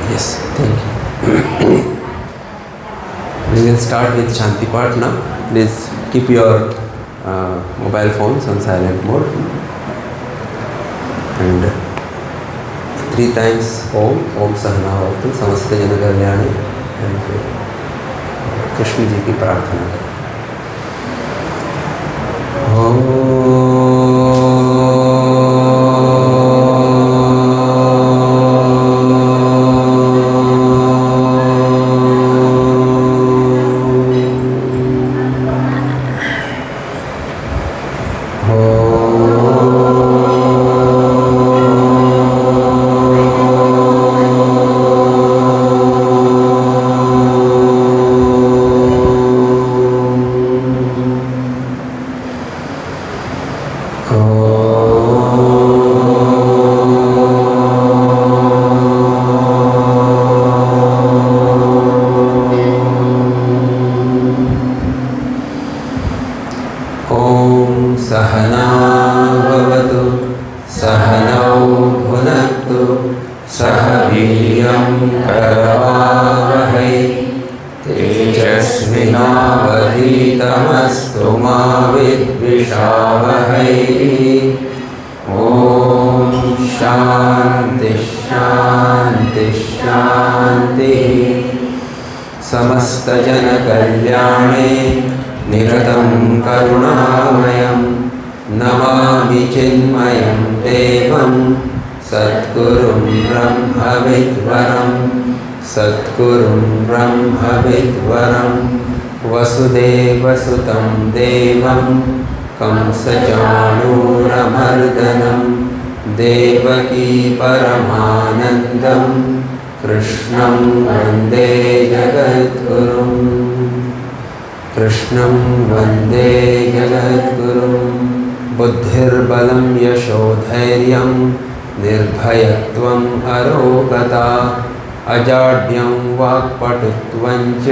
Yes, thank you. We will start with Shanti Part now. Please keep your mobile phones on silent mode. And 3 times Om, Om Sahana Bhavatu, समस्त जन कल्याणे, and Krishna ji की प्रार्थना करें. वसुदेवसुतं देवं कंसचाणूरमर्दनं देवकी परमानन्दं कृष्णं वन्दे जगद्गुरुं. कृष्णं वन्दे जगद्गुरुं. बुद्धिर्बलं यशोधैर्यं निर्भयत्वम् अरोगता अजाड्यं वाक्पटुत्वं च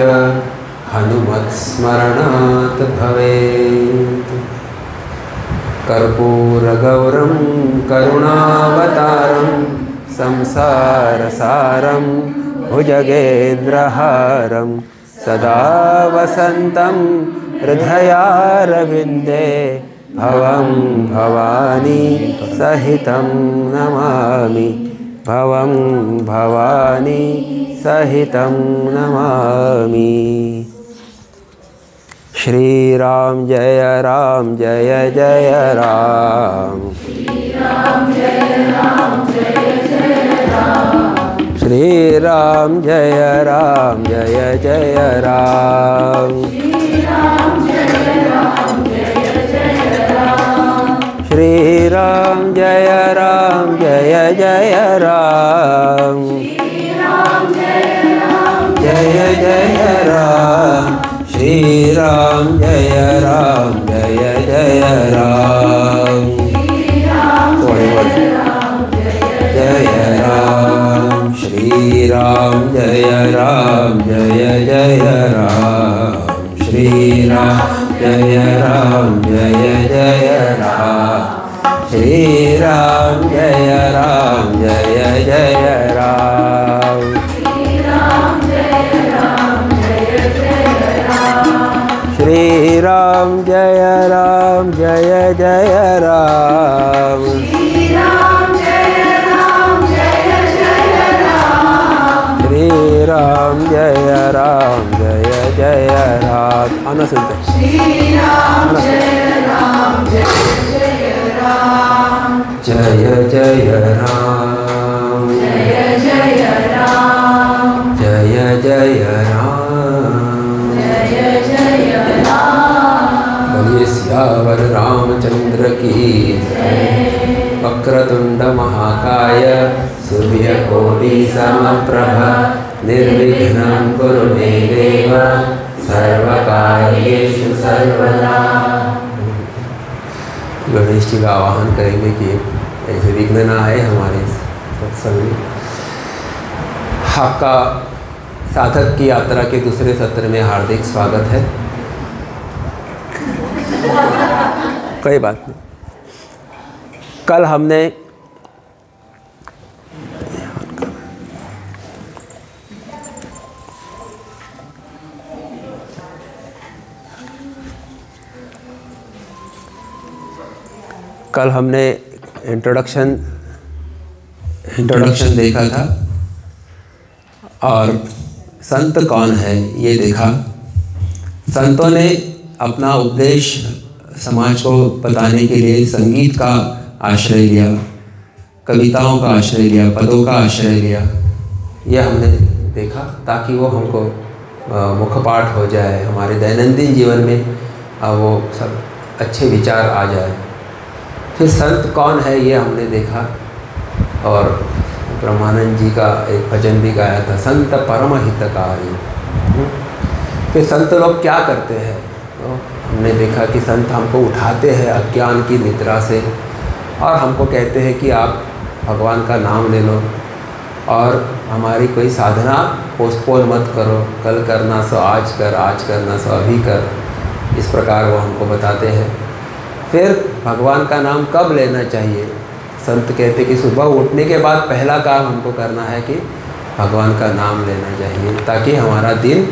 हनुमत्स्मरणात् भवेत्. कर्पूरगौरं करुणावतारं संसारसारं भुजगेन्द्रहारं सदा वसन्तं हृदयारविन्दे भवं भवानी सहितं नमामि. भवं भवानी सहितं नमामि. श्री राम जय जय राम. श्री राम जय जय राम. श्री राम जय जय राम. श्री राम जय जय राम. जय जय राम. श्री राम जय जय राम. जय राम. श्री राम जय जय राम. श्री राम जय जय राम. श्री राम जय जय राम. श्री राम जय जय राम. श्री राम जय जय राम. आना सुनते. श्री राम जय राम. जय जय राम. जय जय राम. जय जय राम. जय जय राम. बोलिए सियावर रामचंद्र की जय. वक्रतुंड महाकाय सूर्यकोटि समप्रभ निर्विघ्नं कुरु मे देव सर्वकार्येषु सर्वदा. गणेश जी का आवाहन करेंगे कि ऐसे विघ्न ना आए हमारे सत्संग में. आपका साधक की यात्रा के दूसरे सत्र में हार्दिक स्वागत है. कोई बात नहीं. कल हमने कल हमने इंट्रोडक्शन देखा था और संत कौन है ये देखा। संतों ने अपना उपदेश समाज को बताने के लिए संगीत का आश्रय लिया, कविताओं का आश्रय लिया, पदों का आश्रय लिया। यह हमने देखा ताकि वो हमको मुखपाठ हो जाए, हमारे दैनंदिन जीवन में वो सब अच्छे विचार आ जाए। फिर संत कौन है ये हमने देखा और ब्रह्मानंद जी का एक भजन भी गाया था, संत परम हितकारी। फिर संत लोग क्या करते हैं तो हमने देखा कि संत हमको उठाते हैं अज्ञान की निद्रा से और हमको कहते हैं कि आप भगवान का नाम ले लो और हमारी कोई साधना पोस्टपोन मत करो, कल करना सो आज कर, आज करना सो अभी कर। इस प्रकार वो हमको बताते हैं। फिर भगवान का नाम कब लेना चाहिए, संत कहते कि सुबह उठने के बाद पहला काम हमको करना है कि भगवान का नाम लेना चाहिए ताकि हमारा दिन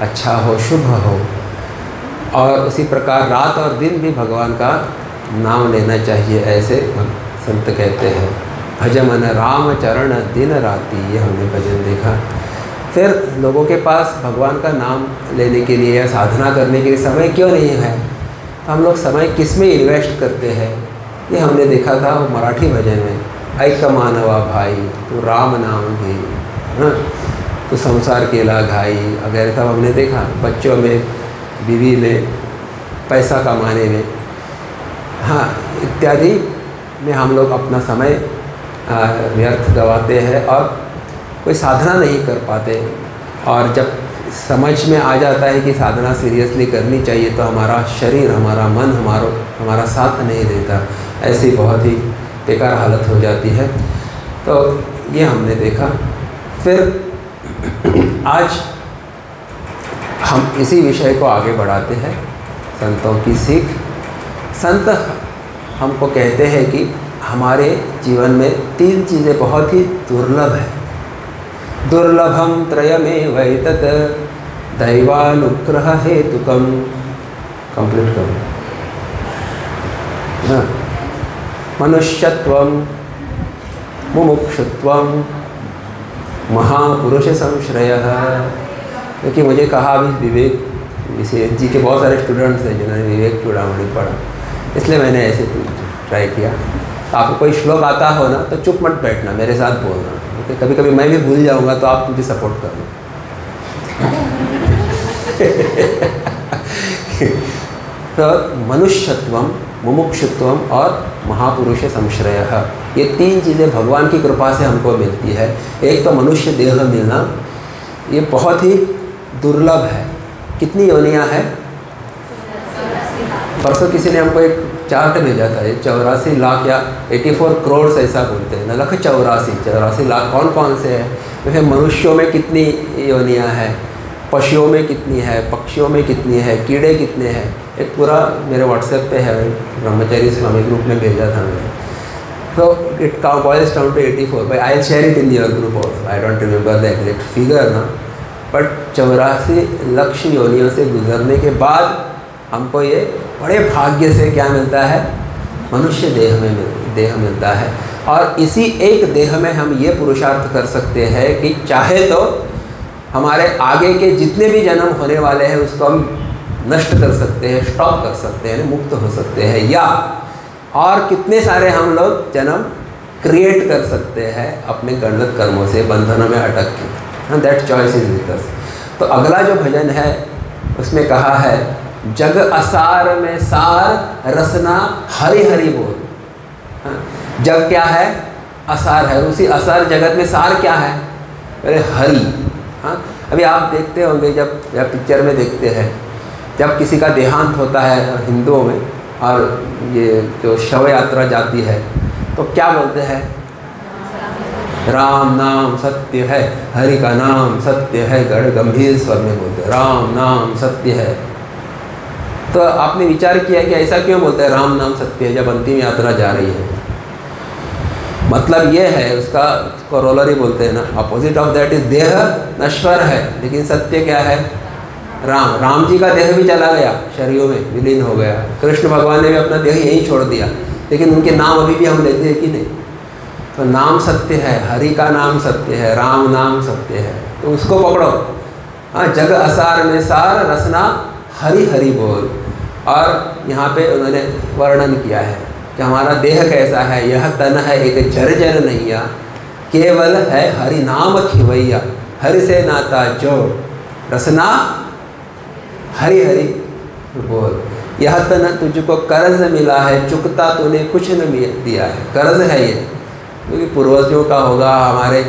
अच्छा हो, शुभ हो। और उसी प्रकार रात और दिन भी भगवान का नाम लेना चाहिए, ऐसे संत कहते हैं। भज मन राम चरण दिन राति, ये हमने भजन देखा। फिर लोगों के पास भगवान का नाम लेने के लिए या साधना करने के लिए समय क्यों नहीं है, तो हम लोग समय किस में इन्वेस्ट करते हैं ये हमने देखा था मराठी भजन में। ऐक मानवा भाई तो राम नाम भी, हाँ तो संसार केला घाई वगैरह सब हमने देखा। बच्चों में, बीवी में, पैसा कमाने में, हाँ इत्यादि में हम लोग अपना समय व्यर्थ गवाते हैं और कोई साधना नहीं कर पाते। और जब समझ में आ जाता है कि साधना सीरियसली करनी चाहिए तो हमारा शरीर, हमारा मन, हमारा साथ नहीं देता, ऐसी बहुत ही बेकार हालत हो जाती है। तो ये हमने देखा। फिर आज हम इसी विषय को आगे बढ़ाते हैं, संतों की सीख। संत हमको कहते हैं कि हमारे जीवन में तीन चीज़ें बहुत ही दुर्लभ है। दुर्लभम त्रयमेव एतत् दैवानुग्रह हेतुकम। कंप्लीट करो। हाँ, मनुष्यत्वम, मुमुक्षुत्वम, महापुरुष संश्रयः। क्योंकि मुझे कहा अभी विवेक विशेष जी के बहुत सारे स्टूडेंट्स हैं जिन्होंने विवेक चूड़ामणि पढ़ा, इसलिए मैंने ऐसे ट्राई किया। आपको कोई श्लोक आता हो ना तो चुप मत बैठना, मेरे साथ बोलना। ओके, कभी कभी मैं भी भूल जाऊंगा तो आप मुझे सपोर्ट करना। तो मनुष्यत्वम, मुमुक्षुत्वम और महापुरुष संश्रयः, ये तीन चीज़ें भगवान की कृपा से हमको मिलती है। एक तो मनुष्य देह मिलना, ये बहुत ही दुर्लभ है। कितनी योनियाँ हैं? परसों किसी ने हमको एक चार्ट भेजा था, ये 84 लाख या 84 करोड़ ऐसा बोलते हैं, 84 लाख कौन कौन से हैं। वैसे मनुष्यों में कितनी योनियाँ हैं, पशुओं में कितनी है, पक्षियों में कितनी है, कीड़े कितने हैं। एक पूरा मेरे व्हाट्सएप पे है, ब्रह्मचारी स्वामी ग्रुप में भेजा था मैंने। तो it boils down to 84, but I will share it in your group also. I don't remember the exact figure ना, बट 84 लाख योनियों से गुजरने के बाद हमको ये बड़े भाग्य से क्या मिलता है, मनुष्य देह मिलता है। और इसी एक देह में हम ये पुरुषार्थ कर सकते हैं कि चाहे तो हमारे आगे के जितने भी जन्म होने वाले हैं उसको हम नष्ट कर सकते हैं, स्टॉप कर सकते हैं, मुक्त हो सकते हैं, या और कितने सारे हम लोग जन्म क्रिएट कर सकते हैं अपने गलत कर्मों से, बंधनों में अटक के। That choice is with us. तो अगला जो भजन है उसमें कहा है, जग असार में सार रसना हरि हरि बोल। हाँ, जग क्या है? असार है। उसी असार जगत में सार क्या है? अरे हरि। हाँ, अभी आप देखते होंगे जब पिक्चर में देखते हैं, जब किसी का देहांत होता है हिंदुओं में और ये जो शव यात्रा जाती है तो क्या बोलते हैं? राम नाम सत्य है, हरि का नाम सत्य है। गढ़ गंभीर स्वर में बोलते हैं राम नाम सत्य है। तो आपने विचार किया कि ऐसा क्यों बोलते हैं राम नाम सत्य है जब अंतिम यात्रा जा रही है? मतलब ये है, उसका कोरोलरी बोलते हैं ना, अपोजिट ऑफ दैट इज देह नश्वर है, लेकिन सत्य क्या है? राम जी का देह भी चला गया, शरीरों में विलीन हो गया। कृष्ण भगवान ने भी अपना देह यहीं छोड़ दिया, लेकिन उनके नाम अभी भी हम लेते हैं कि नहीं? तो नाम सत्य है, हरि का नाम सत्य है, राम नाम सत्य है, तो उसको पकड़ो। हाँ, जग असार में सार रसना हरि हरि बोल। और यहाँ पे उन्होंने वर्णन किया है कि हमारा देह कैसा है, यह तन है एक जर्जर नैया, केवल है हरि नाम खिवैया, हरि से नाता जो रसना हरि हरि बोल। यह तन तुझको कर्ज मिला है, चुकता तूने कुछ न दिया है। कर्ज है ये, क्योंकि पूर्वजों का होगा, हमारे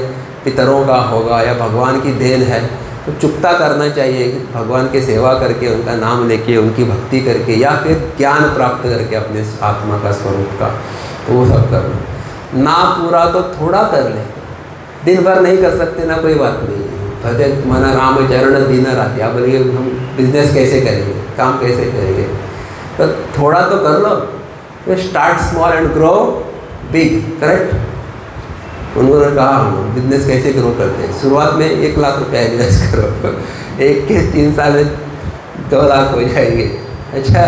पितरों का होगा, या भगवान की देन है, तो चुकता करना चाहिए कि भगवान की सेवा करके, उनका नाम लेके, उनकी भक्ति करके, या फिर ज्ञान प्राप्त करके अपने आत्मा का स्वरूप का, तो वो सब करना। ना पूरा तो थोड़ा कर ले, दिन भर नहीं कर सकते ना, कोई बात नहीं। भजन माना राम चरण दिन रात, आप बोलिए हम बिजनेस कैसे करेंगे, काम कैसे करेंगे, तो थोड़ा तो कर लो। तो start small and grow big, correct. उन्होंने कहा हम बिजनेस कैसे ग्रो करते हैं, शुरुआत में 1 लाख रुपया इन्वेस्ट करो, 1 के 3 साल में 2 लाख हो जाएंगे। अच्छा,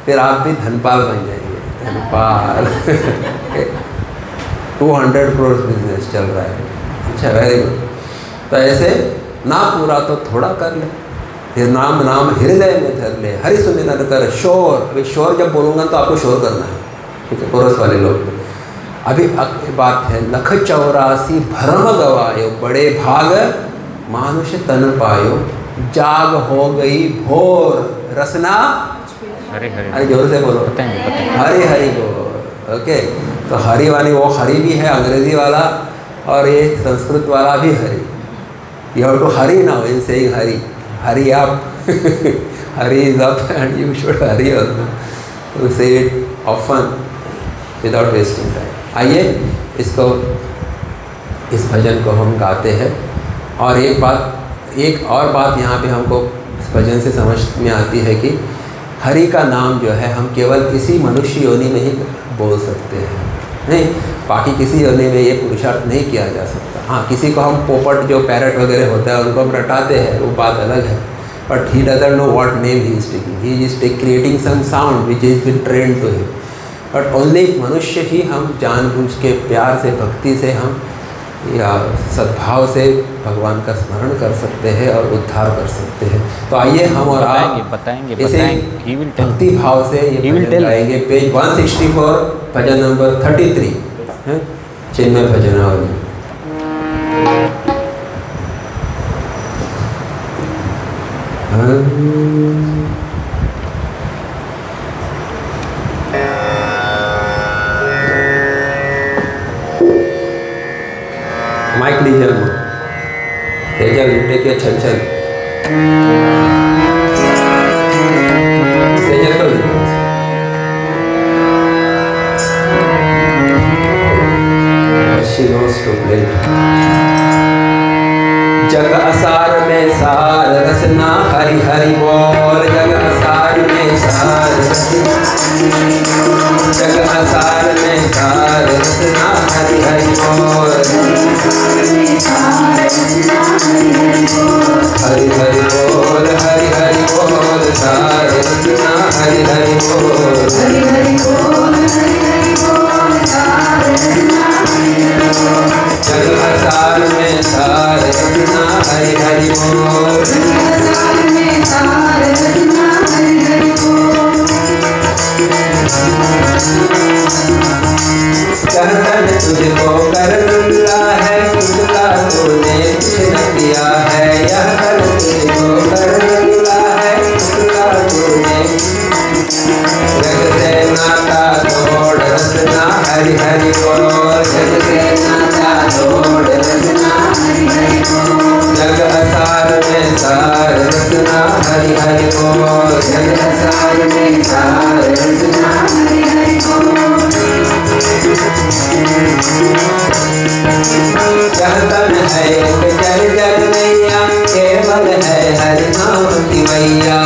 फिर आप भी धनपाल बन जाएंगे, धनपाल। 200 करोड़ बिजनेस चल रहा है। अच्छा, वेरी गुड। तो ऐसे ना पूरा तो थोड़ा कर ले, फिर नाम नाम हृदय में धर ले, हरि सुमिरन कर शोर। अभी शोर जब बोलूँगा तो आपको शोर करना है, ठीक है, कोरस वाले लोग। अभी बात है, लख 84 भरम गवायो, बड़े भाग मानुष तन पायो, जाग हो गई भोर रसना हरि हरि। अरे जोर से बोलो, हरि हरि बोल। ओके, तो हरि वाली वो हरि भी है अंग्रेजी वाला, और ये संस्कृत वाला भी Hari. You have to hurry now in saying Hari, hurry up, hurry is up and you should hurry also, say it often without wasting time. आइए इसको, इस भजन को हम गाते हैं। और एक और बात यहाँ पे हमको इस भजन से समझ में आती है कि हरि का नाम जो है हम केवल किसी मनुष्य योनि में ही बोल सकते हैं, नहीं, बाकी किसी योनि में ये पुरुषार्थ नहीं किया जा सकता। हाँ, किसी को हम पोपट जो पैरट वगैरह होता है उनको हम रटाते हैं, वो बात अलग है, but he doesn't know what name he is taking, he is creating some sound which is been trained to him. But only मनुष्य ही हम जानबूझ के प्यार से, भक्ति से, हम या सद्भाव से भगवान का स्मरण कर सकते हैं और उद्धार कर सकते हैं। तो आइए हम और आप इसे भक्ति भाव से ये भजन गाएंगे। पेज 164, भजन नंबर 33 है, चिन्मय भजनावली। माइक लीजिए, तेजल टेक योर छन छन, तेजल कर she knows to play। जग असार में सार रसना हरि हरि बोल, जग असार में सार रसना, जग असार में सार रसना हरि हरि बोल, हरि हरि बोल, हरि हरि बोल, सार रसना हरि हरि बोल, हरि हरि बोल, हरि हरि बोल, सार रसना हरि हरि बोल, जग असार में सार रसना हरि हरि बोल, जग असार में सार रसना हरि हरि बोल। कहतन तुझको कर मिला है, तुझका तूने कुछ न किया है, यह कर तुझको कर मिला है, तुझका तूने जग से नाता तोड़ रसना हरि हरि बोल, जग से नाता तोड़ रसना हरि हरि बोल, जग असार में सार रसना हरि हरि बोल, जग असार में सार रसना हरि हरि बोल। कहतन है एक जर्जर नैया, केवल है हरि नाम खिवैया,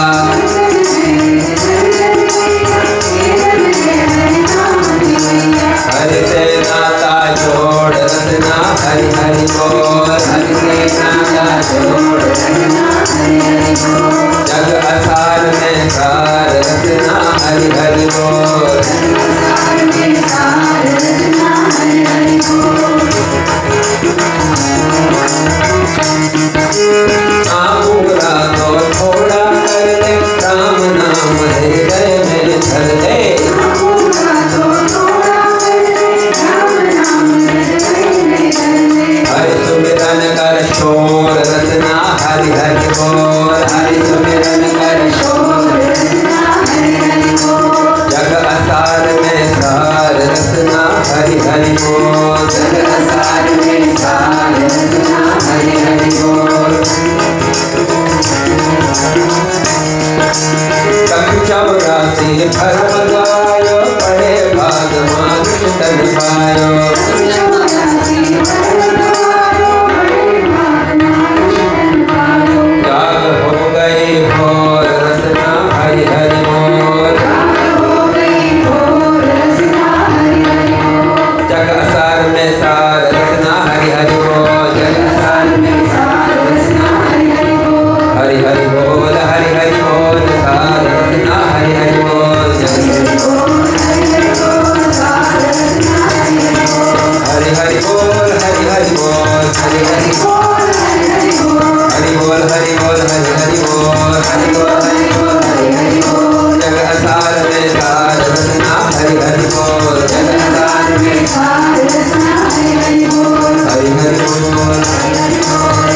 हरि से नाता जोड़ रसना हरि हरि हरि बोल, हरि कृष्ण का जोड़ रखना हरि हरि बोल, जग असार में सार रखना हरि हरि बोल, जग असार में सार रखना हरि हरि बोल। पूरा तो थोड़ा कर ले, राम नाम हृदय में धर ले, पूरा तो थोड़ा कर ले, राम नाम हृदय में धर ले, हरि सुमिरन कर शोर रचना हरि हरि बोल, हरि सुमिरन कर शोर रचना हरि हरि बोल, जग असार में सार रचना हरि हरि बोल, जग असार में सार रचना हरि हरि बोल। चौरासी भरम गायो, पढ़े भाग मानुष तन पायो, जाग हो गई भोर रसना हरि हरि बोल, जग असार में सार रसना हरि हरि बोल, जग असार में सार रसना हरि हरि बोल, हरि हरि बोल, हरि हरि बोल, सार रसना हरि हरि बोल, हरि हरि बोल, हरि हरि बोल, सार रसना हरि हरि बोल, हरि हरि बोल, हरि हरि बोल, हरि हरि बोल, हरि हरि बोल, हरि बोल, हरि बोल, हरि हरि बोल, हरि बोल, हरि बोल, हरि हरि बोल, जग असार में सार रसना हरि हरि बोल, जग असार में सार रसना हरि हरि बोल, हरि हरि बोल,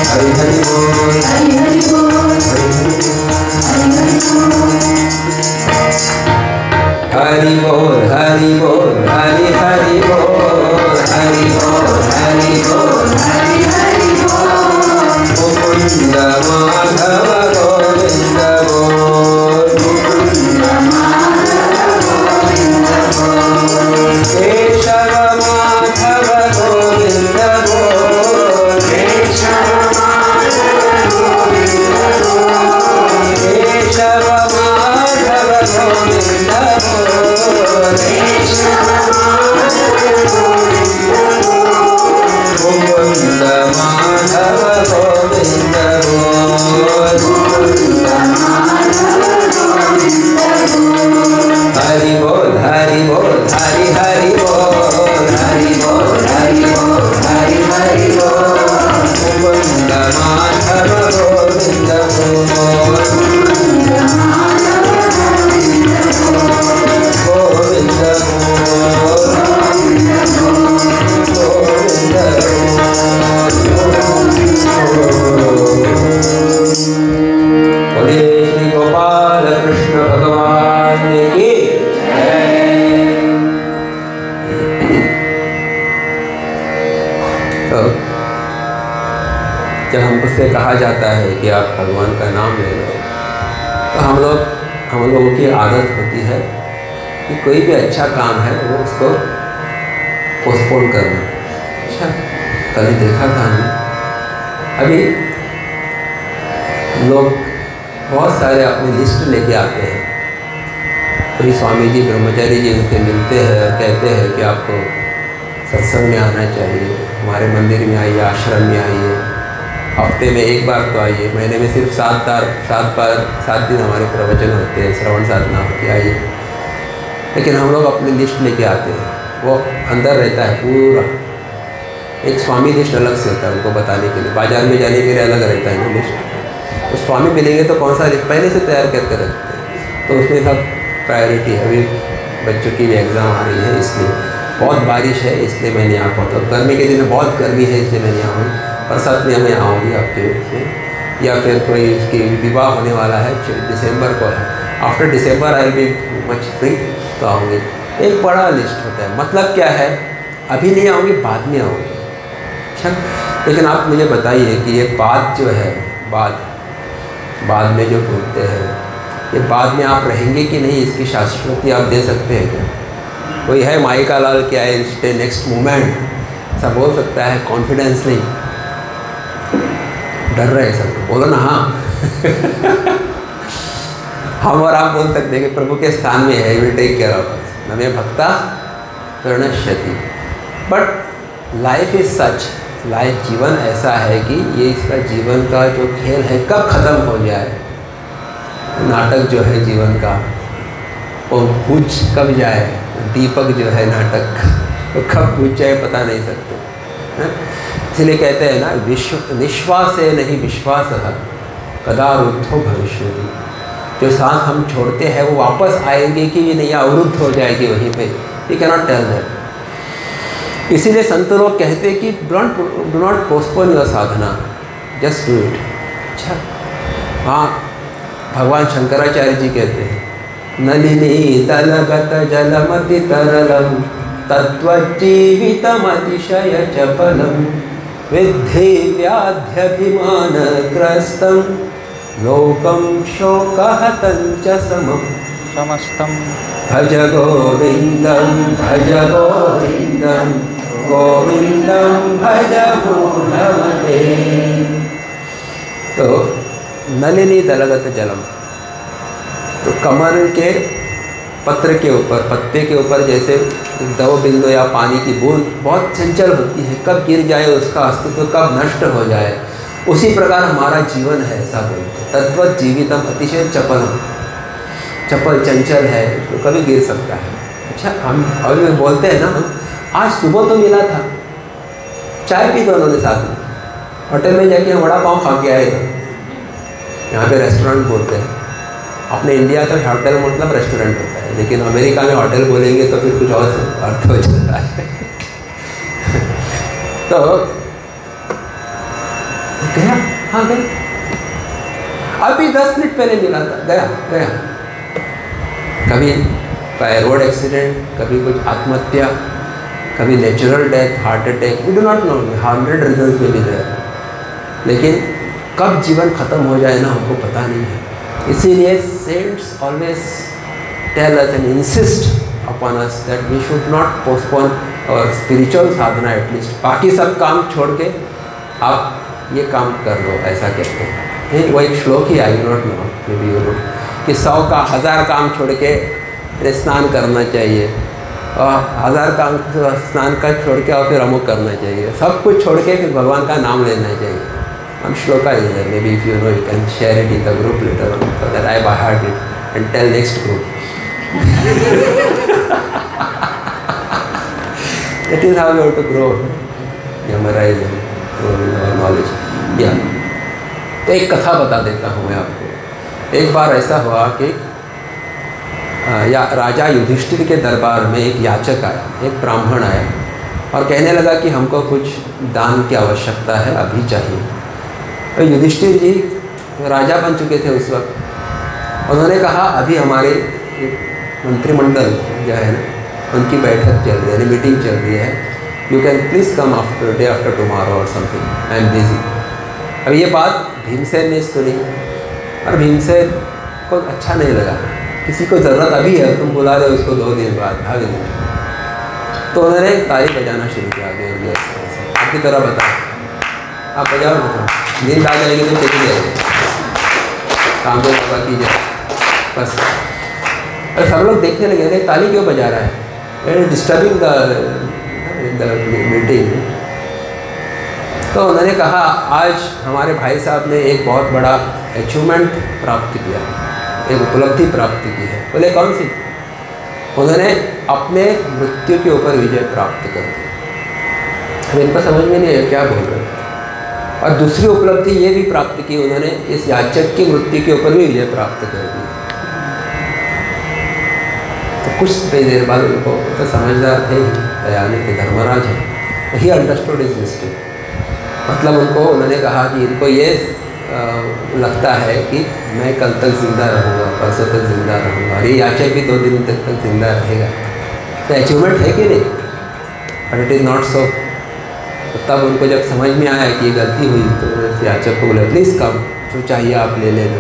हरि हरि बोल, हरि हरि बोल, हरि हरि बोल, हरि हरि बोल, हरि बोल, हरि हरि बोल, हरि बोल, हरि बोल, हरि हरि बोल, मुकुंद माधव गोविंद बोल, मुकुंद माधव गोविंद बोल, केशव माधव गोविंद बोल, केशव माधव गोविंद बोल, केशव माधव गोविंद बोल, केशव माधव गोविंद बोल, मुकुंद माधव गोविंद बोल, मुकुंद माधव गोविंद बोल, हरि बोल, हरि बोल, हरि हरि बोल, हरि बोल, हरि बोल, हरि हरि बोल, मुकुंद माधव गोविंद बोल, मुकुंद माधव गोविंद बोल, गोविंद बोल, गोविंद बोले श्री गोपाल कृष्ण भगवान की तो जब हमसे कहा जाता है कि आप भगवान का नाम ले लो, तो हम लोगों की आदत होती है कि कोई भी अच्छा काम है वो उसको पोस्टपोन करना। अच्छा, कल देखा था हमने, अभी लोग बहुत सारे अपनी लिस्ट लेके आते हैं, कोई स्वामी जी ब्रह्मचारी जी उनसे मिलते हैं और कहते हैं कि आपको सत्संग में आना चाहिए, हमारे मंदिर में आइए, आश्रम में आइए, हफ्ते में एक बार तो आइए, महीने में सिर्फ 7 दिन हमारे प्रवचन होते हैं, श्रवण साधना होती है, आइए। लेकिन हम लोग अपनी लिस्ट लेके आते हैं, वो अंदर रहता है पूरा, एक स्वामी लिस्ट अलग से होता है उनको बताने के लिए, बाजार में जाने के लिए अलग रहता है वो लिस्ट। तो स्वामी मिलेंगे तो कौन सा लिस्ट पहले से तैयार करके रखते हैं, तो उसमें सब प्रायोरिटी है। अभी बच्चों की भी एग्ज़ाम आ रही है, इसलिए बहुत बारिश है, इसलिए मैं नहीं आ पाता। गर्मी के दिन में बहुत गर्मी है, इसलिए मैं नहीं आऊँगी। बरसात में मैं आऊँगी आपके उसमें, या फिर कोई उसकी विवाह होने वाला है, दिसंबर को है, after December I will be much free, तो आऊँगी। एक बड़ा लिस्ट होता है, मतलब क्या है, अभी नहीं आऊँगी, बाद में आऊँगी। अच्छा, लेकिन आप मुझे बताइए कि ये बात जो है, बाद में जो बोलते हैं, ये बाद में आप रहेंगे कि नहीं, इसकी शाश्वती आप दे सकते हैं क्या? कोई है माइका लाल क्या है, स्टे नेक्स्ट मोमेंट, ऐसा बोल सकता है? कॉन्फिडेंस नहीं, डर रहे सब, बोलो ना हाँ। हम और आप बोल सकते हैं कि प्रभु के स्थान में है, will take care of us, नमे भक्ता प्रणश्यति। But life is such life जीवन ऐसा है कि ये इसका जीवन का जो खेल है कब ख़त्म हो जाए, नाटक जो है जीवन का वो बुझ कब जाए, दीपक जो है नाटक वो कब बुझ जाए पता नहीं सकते। इसलिए कहते हैं ना, निश्वास है नहीं विश्वास कदा रुद्धो भविष्यति। जो सांस हम छोड़ते हैं वो वापस आएंगे कि नहीं, अवरुद्ध हो जाएगी वहीं पे, वी कैनॉट टेल दैट। इसीलिए संत लोग कहते हैं कि do not postpone your Sadhana, just do it. अच्छा, हाँ, भगवान शंकराचार्य जी कहते हैं, नलिनी तलगत जलमति तरलम तत्त्वजीवितमतिशय चपलम विद्धि व्याध्यभिमानग्रस्तं लोकं शोकहतं च समस्तं भज गोविन्दं गोविन्दं भज मूढमते। तो नलिनी दलगत जलम, तो कमल के पत्र के ऊपर, पत्ते के ऊपर जैसे दो बिंदु या पानी की बूंद बहुत चंचल होती है, कब गिर जाए उसका अस्तित्व, कब नष्ट हो जाए, उसी प्रकार हमारा जीवन है। ऐसा बोलते तत्व जीवितम अतिशय चपलम, चपल चंचल है, तो कभी गिर सकता है। अच्छा, हम अभी बोलते हैं ना, आज सुबह तो मिला था, चाय पी दोनों ने साथ में, होटल में जाके हम वड़ा पाव खा के आए थे, यहाँ पे रेस्टोरेंट बोलते हैं। अपने इंडिया तो होटल मतलब रेस्टोरेंट होता है, लेकिन अमेरिका में होटल बोलेंगे तो फिर कुछ और अर्थ हो जाता है। तो गया, हाँ गया, अभी 10 मिनट पहले मिला था, गया। कभी बाय रोड एक्सीडेंट, कभी कुछ आत्महत्या, कभी natural death, heart attack, we do not know, 100 reasons में भी देयर, लेकिन कब जीवन खत्म हो जाए ना हमको पता नहीं है। इसीलिए saints always tell us and insist upon us that we should not postpone और स्पिरिचुअल साधना एटलीस्ट, बाकी सब काम छोड़ के आप ये काम कर लो, ऐसा कहते हैं। वो एक श्लोक ही, I not know, maybe you know, कि 100 का 1000 काम छोड़ के स्नान करना चाहिए, और 1000 काम स्नान का छोड़ के और फिर अमुक करना चाहिए, सब कुछ छोड़ के फिर भगवान का नाम लेना चाहिए। One shloka is there. Maybe if you know, you can share it in the group later on, so that I by heart it and tell next group. That is how you have to grow, memorize and grow in our knowledge. Yeah. तो एक कथा बता देता हूँ मैं आपको। एक बार ऐसा हुआ कि राजा युधिष्ठिर के दरबार में एक याचक आया, एक ब्राह्मण आया और कहने लगा कि हमको कुछ दान की आवश्यकता है, अभी चाहिए। तो युधिष्ठिर जी राजा बन चुके थे उस वक्त। उन्होंने कहा, अभी हमारे मंत्रिमंडल जो है ना, उनकी बैठक चल रही है, यानी मीटिंग चल रही है, you can please come after day after tomorrow और समथिंग, आई एम बिजी। अब ये बात भीमसेन ने सुनी और भीमसेन को अच्छा नहीं लगा, किसी को ज़रूरत अभी है, तुम बुला रहे हो उसको 2 दिन बाद, भाग नहीं। तो उन्होंने ताली बजाना शुरू किया, आपकी तरह बताओ, आप बजाओ ना, नींद आ जाएगी तो चली जाएगी, काम को मौका कीजिए बस। अरे सब लोग देखने लगे, अरे ताली क्यों बजा रहा है, डिस्टर्बिंग द मीटिंग। तो उन्होंने कहा, आज हमारे भाई साहब ने एक बहुत बड़ा अचीवमेंट प्राप्त किया, एक उपलब्धि प्राप्त की है। बोले कौन सी? उन्होंने अपने मृत्यु के ऊपर विजय प्राप्त कर दी। अब इनको समझ में नहीं है क्या बोल रहे हैं। और दूसरी उपलब्धि ये भी प्राप्त की उन्होंने, इस याचक की मृत्यु के ऊपर भी विजय प्राप्त कर दी। तो कुछ देर बाद उनको तो समझदार थे, दयालु थे, धर्मराज है, ही अंडरस्टूड इज मिस्टेक। मतलब उन्होंने कहा कि इनको ये लगता है कि मैं कल तक जिंदा रहूँगा, परसों तक जिंदा रहूँगा, और ये याचक भी 2 दिन तक जिंदा रहेगा। तो अचीवमेंट है कि नहीं? But it is not so. तब उनको जब समझ में आया कि ये गलती हुई, तो याचक को बोले, प्लीज़ कम, जो चाहिए आप ले लेना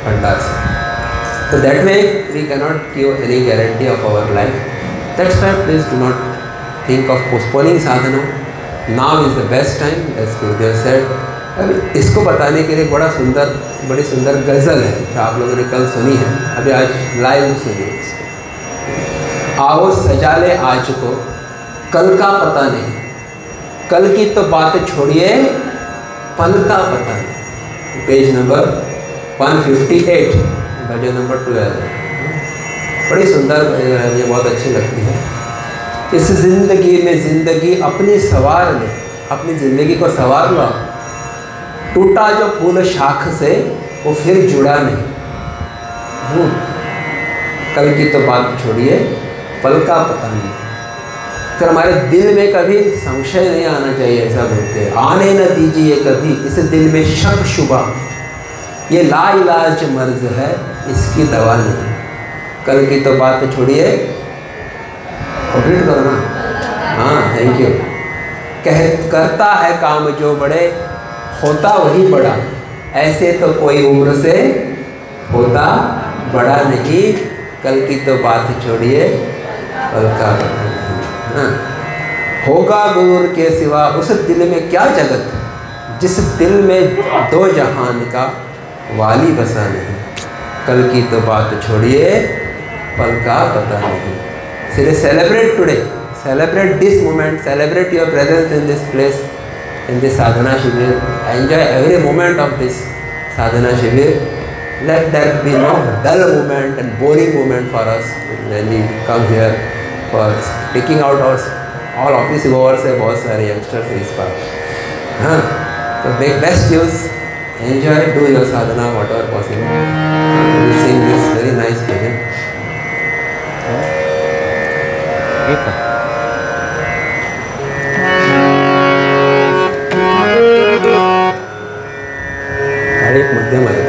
भंडार से। तो that way we cannot give any guarantee of our life. That's why please do not think of postponing sadhana. Now is the best time, as Gurudev said. अब इसको बताने के लिए बड़ी सुंदर गज़ल है जो आप लोगों ने कल सुनी है, अभी आज लाइव सुनिए इसको। आओ सजा ले आज को, कल का पता नहीं, कल की तो बात छोड़िए, पल का पता नहीं। पेज नंबर 158, भजन नंबर 12। बड़ी सुंदर भजन है, मुझे बहुत अच्छी लगती है। इस जिंदगी में जिंदगी अपनी सवार ले, अपनी जिंदगी को सवार लो। टूटा जो फूल शाख से वो फिर जुड़ा नहीं। कल की तो बात छोड़िए, पल का पता नहीं। फिर हमारे दिल में कभी संशय नहीं आना चाहिए, ऐसा बोलते हैं। आने न दीजिए कभी इस दिल में शक शुबा, ये लाइलाज मर्ज है, इसकी दवा नहीं। कल की तो बात छोड़िए, कंप्लीट करो ना। हाँ, थैंक यू। करता है काम जो बड़े, होता वही बड़ा, ऐसे तो कोई उम्र से होता बड़ा नहीं। कल की तो बात छोड़िए, पल का पता नहीं। हाँ, होगा गुरूर के सिवा उस दिल में क्या जगत, जिस दिल में दो जहान का वाली बसा नहीं। कल की तो बात छोड़िए, पल का पता नहीं। So celebrate today, celebrate this moment, celebrate your presence in this place, in this sadhana shivir. Enjoy every moment of this sadhana shivir. Let there be no dull moment and boring moment for us when we come here for taking out our all office goers है, बहुत सारे youngsters इस पर। हाँ, तो make best use, enjoy, do your sadhana whatever possible. We will sing this very nice bhajan. एक मध्यम है।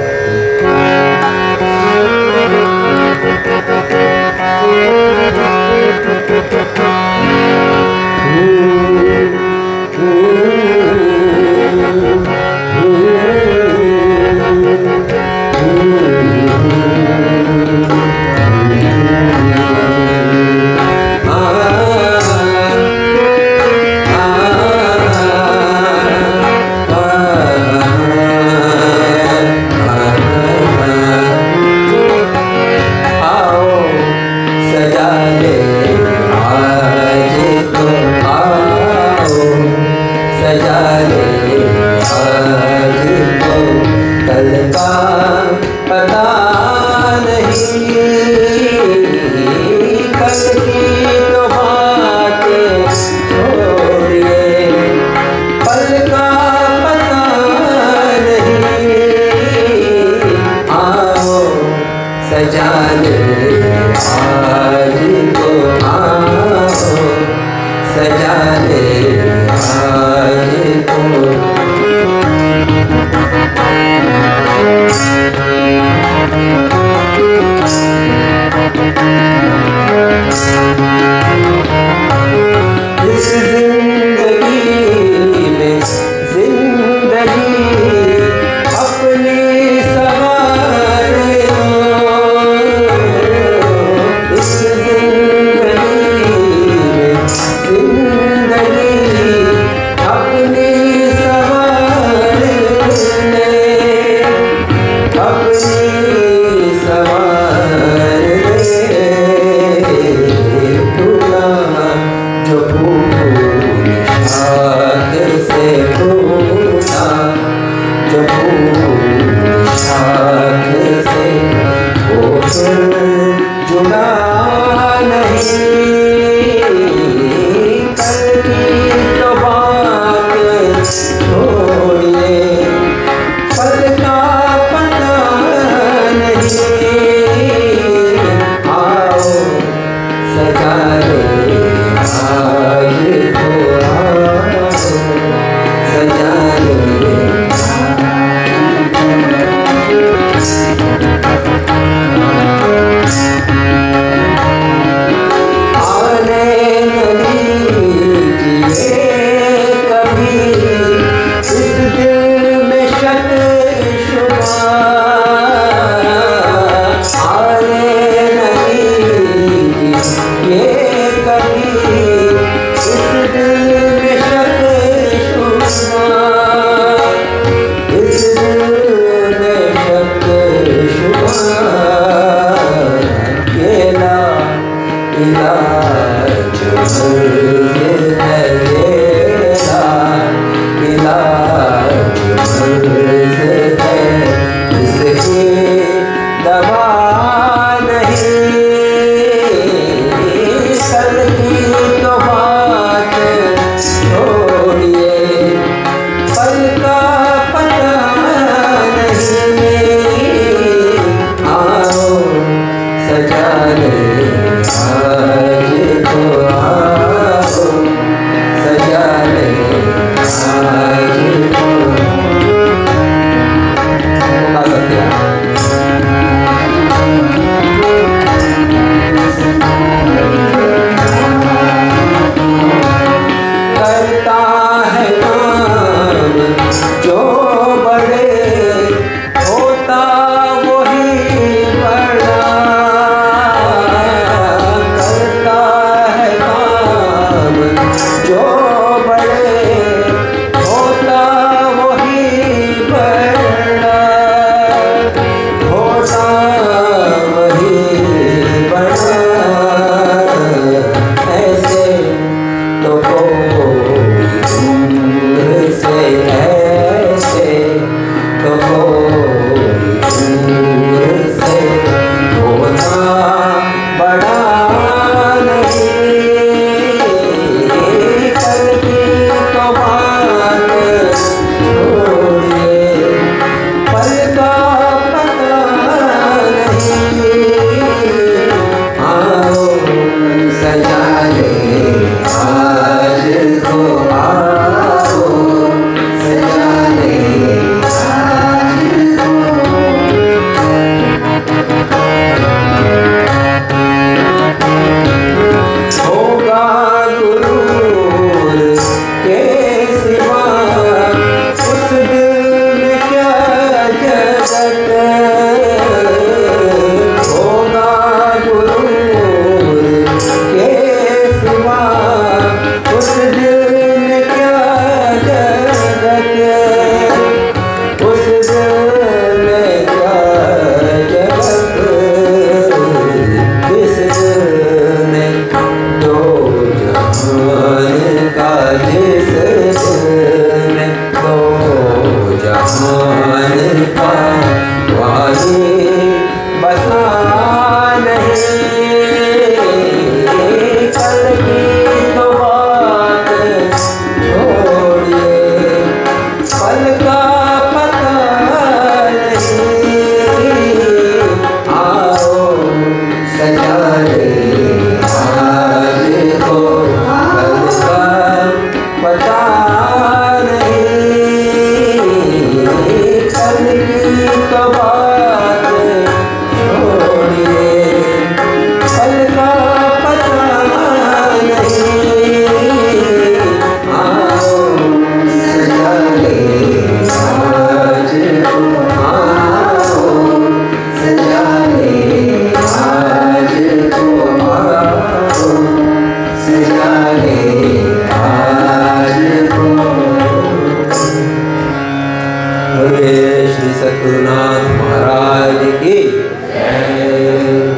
सद्गुरुनाथ महाराज की जय।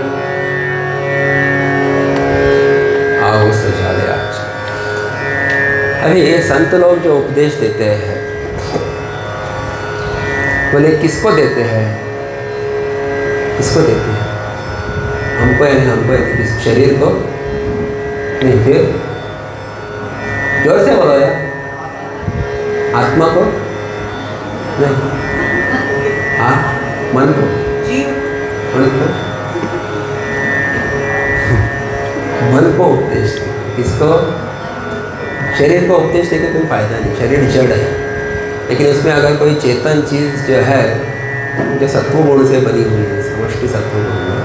आओ सजा ले आज। अभी ये संत लोग जो उपदेश देते हैं, बोले किसको देते हैं? किसको देते हैं? हमको यानी हमको यानी किस शरीर को नहीं, फिर जोर से बोलो यार, आत्मा को नहीं, हाँ मन को, मन को, मन को उपदेश देते। किसको? शरीर को उपदेश देके कोई फायदा नहीं, शरीर जड़ है। लेकिन उसमें अगर कोई चेतन चीज़ जो है, जो सत्व गुण से बनी हुई है, समष्टि सत्व गुण में,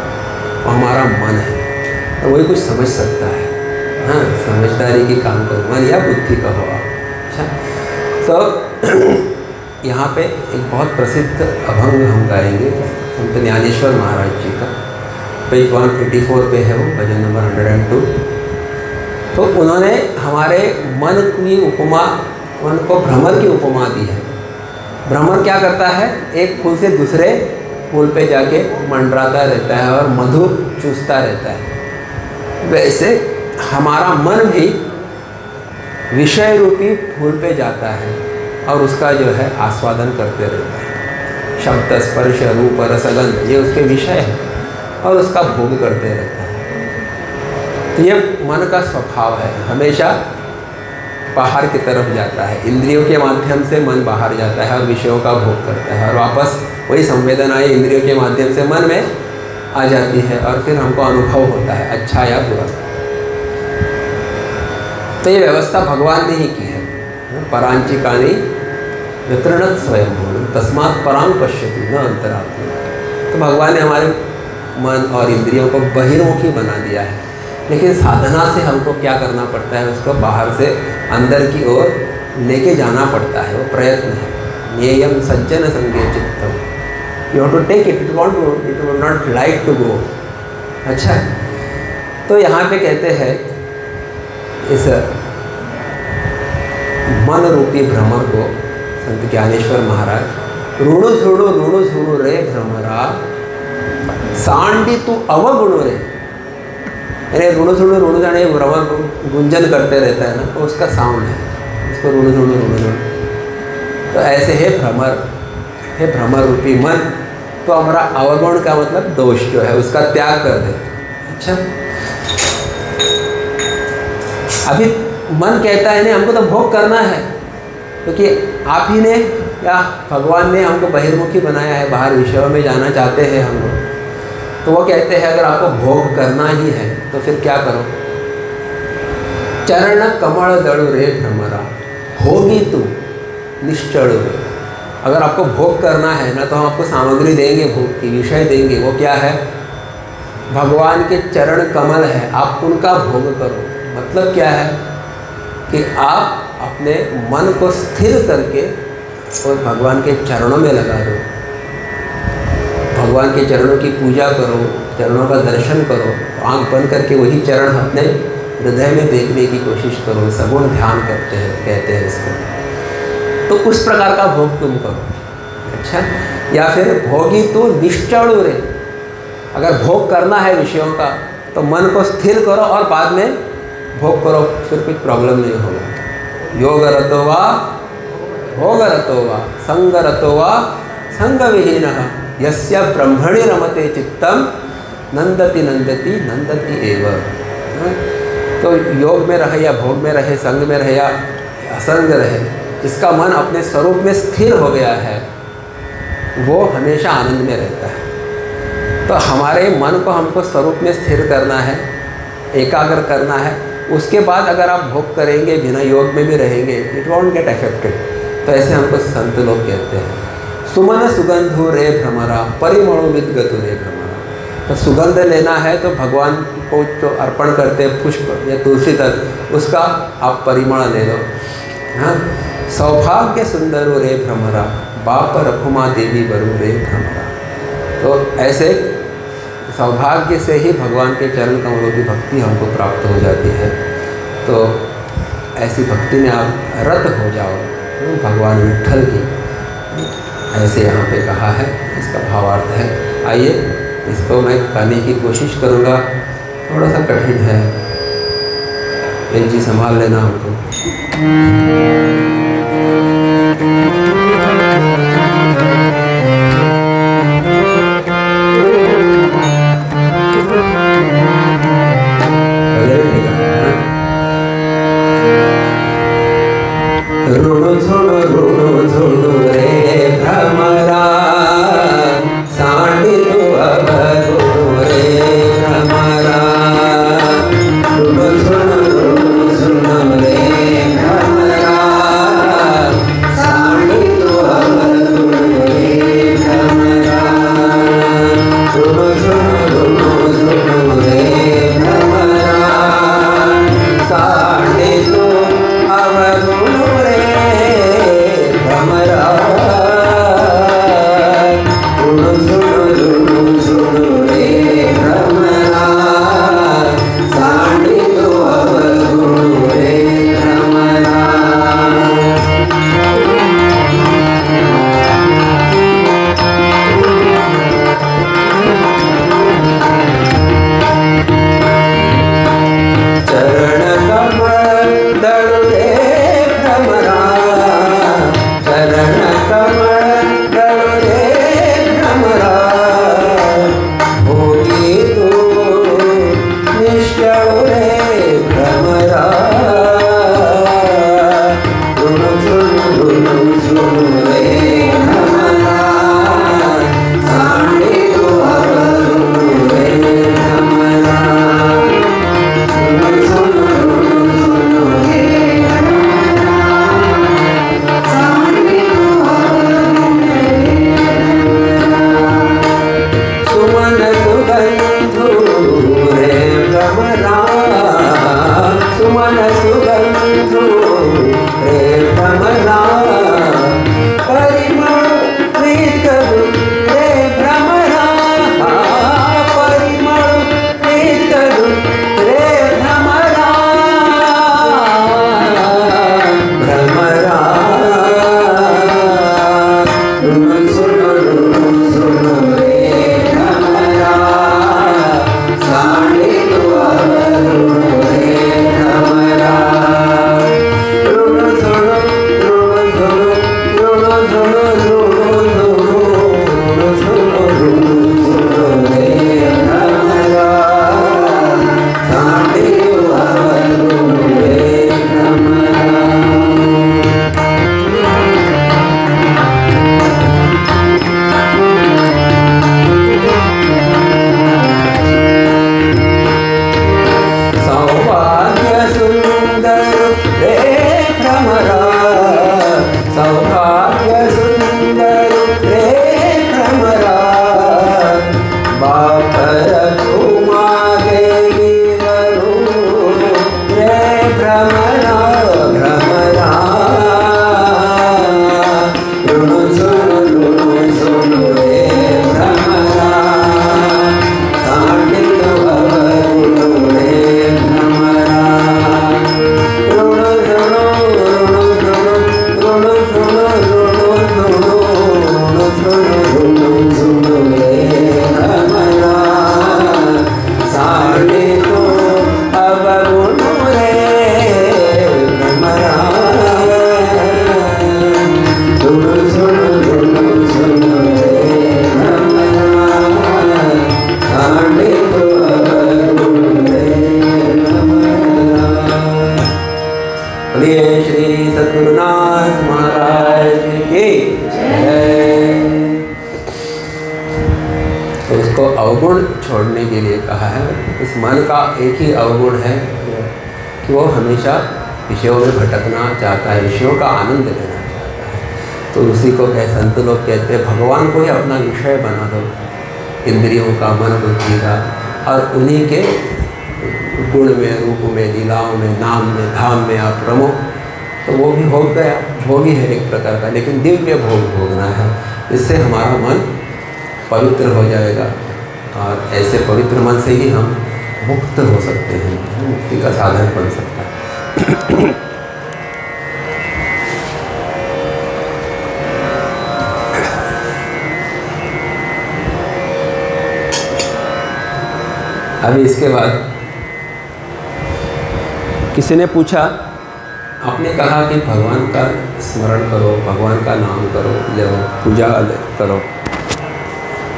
वो हमारा मन है, तो वही कुछ समझ सकता है। हाँ, समझदारी की काम करो, मन या बुद्धि कहो आप। अच्छा, तो यहाँ पे एक बहुत प्रसिद्ध अभंग हम गाएंगे संत ज्ञानेश्वर महाराज जी का। पेज 184 पे है वो, भजन नंबर 102। तो उन्होंने हमारे मन की उपमा, मन को भ्रमर की उपमा दी है। भ्रमर क्या करता है? एक फूल से दूसरे फूल पे जाके मंडराता रहता है और मधु चूसता रहता है। वैसे हमारा मन भी विषय रूपी फूल पे जाता है और उसका जो है आस्वादन करते रहता है। शब्द, स्पर्श, रूप, रसगंध, ये उसके विषय है और उसका भोग करते रहता है। तो ये मन का स्वभाव है, हमेशा बाहर की तरफ जाता है। इंद्रियों के माध्यम से मन बाहर जाता है और विषयों का भोग करता है, और वापस वही संवेदनाएं इंद्रियों के माध्यम से मन में आ जाती है और फिर हमको अनुभव होता है, अच्छा या बुरा। तो ये व्यवस्था भगवान ने ही की है। परांचिकानी वितरणत स्वयं भूल तस्मात् परांग पश्यति न अंतरात्मा। तो भगवान ने हमारे मन और इंद्रियों को बहिर्मुखी बना दिया है, लेकिन साधना से हमको क्या करना पड़ता है? उसको बाहर से अंदर की ओर लेके जाना पड़ता है। वो प्रयत्न है। ज्ञेयं सज्जन संगे चित्तम, you have to take it, it would not like to go. अच्छा, तो यहाँ पे कहते हैं इस मन रूपी भ्रमर को संत ज्ञानेश्वर महाराज, ऋणु झुणु रे भ्रमरा सांडी तू अवगुण रे। यानी ऋणु झुणु जाने भ्रमर गुंजन करते रहता है ना, तो उसका साउंड है, उसको ऋणु झुणु। तो ऐसे है भ्रमर रूपी मन, तो हमारा अवगुण का मतलब दोष जो है उसका त्याग कर दे। अच्छा, अभी मन कहता है नहीं, हमको तो भोग करना है, क्योंकि आप ही ने या भगवान ने हमको बहिर्मुखी बनाया है, बाहर विषयों में जाना चाहते हैं हम लोग। तो वो कहते हैं अगर आपको भोग करना ही है तो फिर क्या करो? चरण कमल दड़ु रे भ्रमरा होगी तू निश्चल रे। अगर आपको भोग करना है ना, तो हम आपको सामग्री देंगे, भोग की विषय देंगे। वो क्या है? भगवान के चरण कमल है, आप उनका भोग करो। मतलब क्या है कि आप अपने मन को स्थिर करके और भगवान के चरणों में लगा दो, भगवान के चरणों की पूजा करो, चरणों का दर्शन करो, आंख बंद करके वही चरण अपने हृदय में देखने की कोशिश करो। सगुण ध्यान करते हैं, कहते हैं इसको। तो उस प्रकार का भोग तुम करो। अच्छा, या फिर भोगी तो निश्चल रे। अगर भोग करना है विषयों का, तो मन को स्थिर करो और बाद में भोग करो, फिर कुछ प्रॉब्लम नहीं होगा। योग रतो वा भोग रतो वा संग रतो वा संग विहीनः यस्य ब्रह्मणि रमते चित्तम नंदति नंदति नंदति एव। तो योग में रहे या भोग में रहे, संग में रहे या असंग रहे, जिसका मन अपने स्वरूप में स्थिर हो गया है, वो हमेशा आनंद में रहता है। तो हमारे मन को हमको स्वरूप में स्थिर करना है, एकाग्र करना है। उसके बाद अगर आप भोग करेंगे, बिना योग में भी रहेंगे, इट वॉन्ट गेट अफेक्टेड। तो ऐसे हमको संत लोग कहते हैं। सुमन सुगंधु रे भ्रमरा परिमणो विद्गतु रे भ्रमरा। तो सुगंध लेना है तो भगवान को जो अर्पण करते हैं पुष्प या तुलसी तक, उसका आप परिमल ले लो। हाँ, सौभाग्य सुंदरो रे भ्रमरा बाप रखुमा देवी बरु रे भ्रमरा। तो ऐसे सौभाग्य से ही भगवान के चरण कमलों की भक्ति हमको प्राप्त हो जाती है। तो ऐसी भक्ति में आप रत हो जाओ भगवान विट्ठल की। ऐसे यहाँ पे कहा है, इसका भावार्थ है। आइए इसको मैं कहने की कोशिश करूँगा, थोड़ा सा कठिन है, एक जी संभाल लेना हमको। ऋणु झुणु रे भ्रमरा, सांडिलो अब ऋणु रे भ्रमरा। ऋणु झुणु रे भ्रमरा, सांडिलो अब ऋणु रे भ्रमरा। ऋणु झुणु रे भ्रमरा, सांडिलो अब ऋणु अवगुण छोड़ने के लिए कहा है। इस मन का एक ही अवगुण है कि वो हमेशा विषयों में भटकना चाहता है, विषयों का आनंद लेना चाहता है। तो उसी को संत लोग कहते हैं भगवान को ही अपना विषय बना दो, इंद्रियों का, मन बुद्धि का, और उन्हीं के गुण में, रूप में, लीलाओं में, नाम में, धाम में आप रमो, तो वो भी हो गया, भोग ही है एक प्रकार का, लेकिन दिव्य भोग भोगना है। इससे हमारा मन पवित्र हो जाएगा और ऐसे पवित्र मन से ही हम मुक्त हो सकते हैं, मुक्ति का साधन बन सकता है। अभी इसके बाद किसी ने पूछा, आपने कहा कि भगवान का स्मरण करो, भगवान का नाम करो, लो पूजा करो।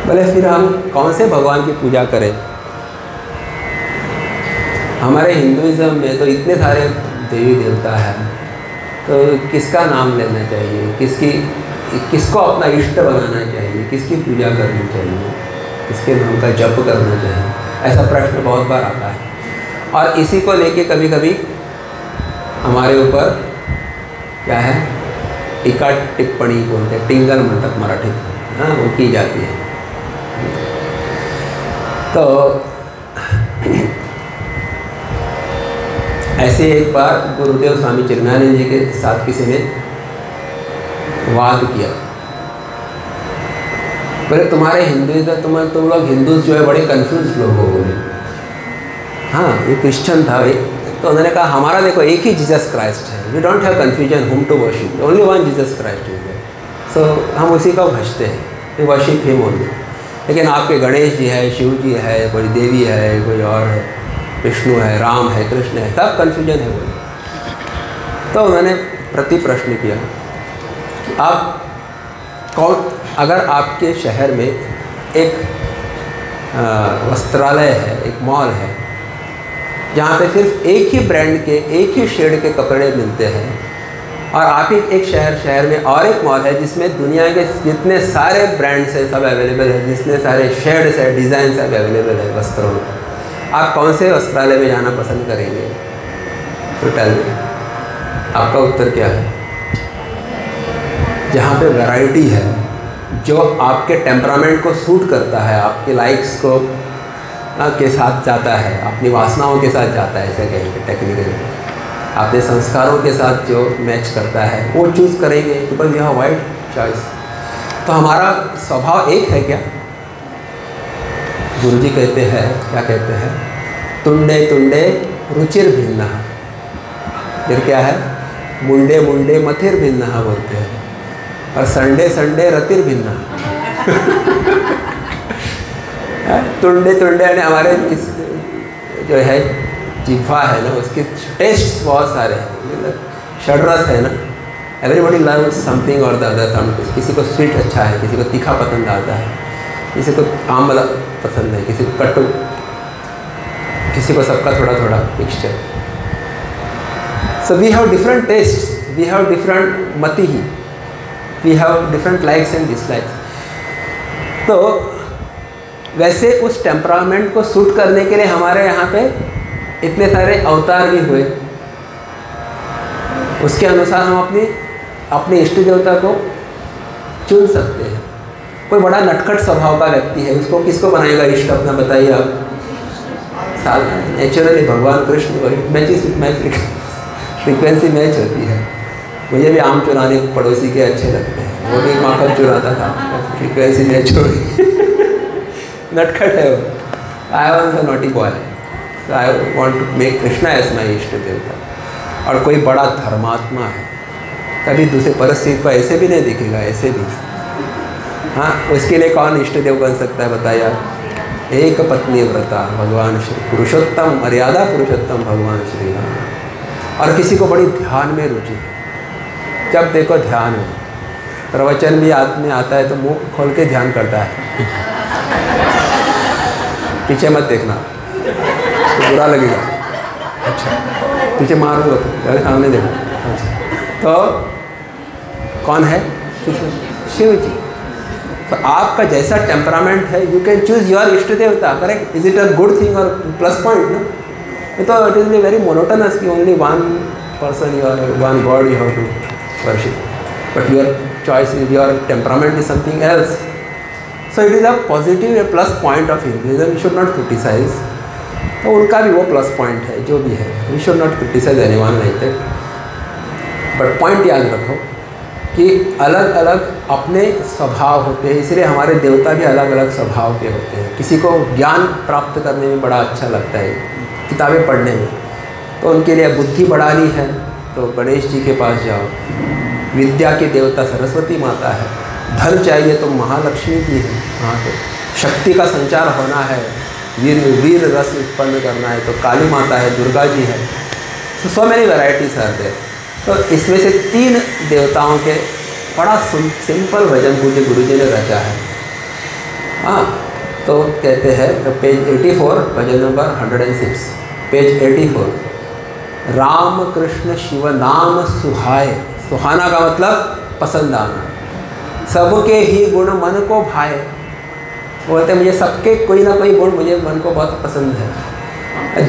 बोले फिर हम कौन से भगवान की पूजा करें? हमारे हिंदुइज्म में तो इतने सारे देवी देवता हैं, तो किसका नाम लेना चाहिए, किसको अपना इष्ट बनाना चाहिए, किसकी पूजा करनी चाहिए, किसके नाम का जप करना चाहिए? ऐसा प्रश्न बहुत बार आता है। और इसी को लेके कभी कभी हमारे ऊपर क्या है, टीका टिप्पणी बोलते हैं, टिंगल मंडप मराठी, हाँ, वो की जाती है। तो ऐसे एक बार गुरुदेव स्वामी चिन्मयानंद जी के साथ किसी ने वाद किया। बोले तुम्हारे हिंदुइज्म, तुम लोग हिंदूज जो है बड़े कंफ्यूज लोग हो। बोले हाँ, ये क्रिश्चियन था एक, तो उन्होंने कहा हमारा देखो एक ही जीसस क्राइस्ट है, we don't have confusion whom to worship, only one Jesus Christ is there, so हम उसी को भजते हैं, वी वर्शिप हिम ओनली। लेकिन आपके गणेश जी है, शिव जी है, कोई देवी है, कोई और है, विष्णु है, राम है, कृष्ण है, सब कन्फ्यूजन है। बोले तो उन्होंने प्रति प्रश्न किया, आप कौन, अगर आपके शहर में एक वस्त्रालय है, एक मॉल है, जहाँ पे सिर्फ एक ही ब्रांड के, एक ही शेड के कपड़े मिलते हैं, और आप ही एक शहर में और एक मॉल है जिसमें दुनिया के जितने सारे ब्रांड्स हैं सब अवेलेबल है, जितने सारे शेड्स है, डिज़ाइन सब अवेलेबल है वस्त्रों में, आप कौन से वस्त्रालय में जाना पसंद करेंगे? तो टेल मी, आपका उत्तर क्या है? जहाँ पे वैरायटी है, जो आपके टेम्परामेंट को सूट करता है, आपके लाइक्स को के साथ जाता है, अपनी वासनाओं के साथ जाता है, ऐसा कहेंगे टेक्निकली, अपने संस्कारों के साथ जो मैच करता है वो चूज़ करेंगे, बिकॉज यह वाइड चॉइस। तो हमारा स्वभाव एक है क्या? गुरुजी कहते हैं, क्या कहते हैं, तुंडे तुंडे रुचिर भिन्ना, फिर क्या है, मुंडे मुंडे मथिर भिन्ना बोलते हैं, और संडे संडे रतिर भिन्ना। तुंडे तुंडे यानी हमारे इस जो है जिह्वा है ना, उसके टेस्ट बहुत सारे हैं, षड्रस है ना, एवरीबॉडी लव्स समथिंग और द अदर। किसी को स्वीट अच्छा है, किसी को तीखा पसंद आता है, किसी को आम वाला पसंद है, किसी को कट्टू, किसी को सबका थोड़ा थोड़ा mixture. So we have different tastes, we have different मति ही, we have different likes and dislikes. तो वैसे उस टेम्परामेंट को सूट करने के लिए हमारे यहाँ पे इतने सारे अवतार भी हुए, उसके अनुसार हम अपने इष्ट देवता को चुन सकते हैं। कोई बड़ा नटखट स्वभाव का व्यक्ति है, उसको किसको बनाएगा इष्ट अपना, बताइए आप? नेचुरली भगवान कृष्ण मैच फ्रीक्वेंसी मैच होती है। मुझे भी आम चुराने पड़ोसी के अच्छे लगते हैं, वो भी माखन चुराता था, फ्रीक्वेंसी मैच हो गई। नटखट है वो। I was a naughty boy, so I want to make Krishna as my ishta devata. और कोई बड़ा धर्मात्मा है, कभी दूसरे परिस्थिति को ऐसे भी नहीं दिखेगा, ऐसे भी, हाँ, उसके लिए कौन इष्ट देव बन सकता है बताइए आप? एक पत्नी व्रता भगवान श्री पुरुषोत्तम, मर्यादा पुरुषोत्तम भगवान श्री राम। और किसी को बड़ी ध्यान में रुचि है, जब देखो ध्यान में, प्रवचन भी आदमी आता है तो मुंह खोल के ध्यान करता है, पीछे मत देखना तो बुरा लगेगा, अच्छा पीछे मारूंगा तो सामने देखो। तो कौन है? शिव जी। तो आपका जैसा टेम्परामेंट है, यू कैन चूज योर इष्ट देवता, correct? Is it a good thing और प्लस पॉइंट? ना, तो it is be very monotonous कि only one person, your one god you have to worship, but your choice is, your temperament is something else. So it is a positive a plus point of Hinduism, we should not criticise. तो उनका भी वो plus point है जो भी है, we should not criticise anyone like that. But point याद रखो कि अलग अलग अपने स्वभाव होते हैं, इसलिए हमारे देवता भी अलग अलग स्वभाव के होते हैं। किसी को ज्ञान प्राप्त करने में बड़ा अच्छा लगता है, किताबें पढ़ने में, तो उनके लिए बुद्धि बढ़ानी है तो गणेश जी के पास जाओ। विद्या के देवता सरस्वती माता है। धन चाहिए तो महालक्ष्मी जी है। वहाँ पे शक्ति का संचार होना है वीर रस उत्पन्न करना है तो काली माता है, दुर्गा जी है, तो so many varieties are there. तो इसमें से 3 देवताओं के बड़ा सिंपल भजन पूज्य गुरु जी ने रचा है। हाँ, तो कहते हैं पेज 84 भजन नंबर 106, पेज 84, राम कृष्ण शिव नाम सुहाए। सुहाना का मतलब पसंद आना। सबके ही गुण मन को भाए। बोलते मुझे सबके कोई ना कोई गुण मुझे मन को बहुत पसंद है।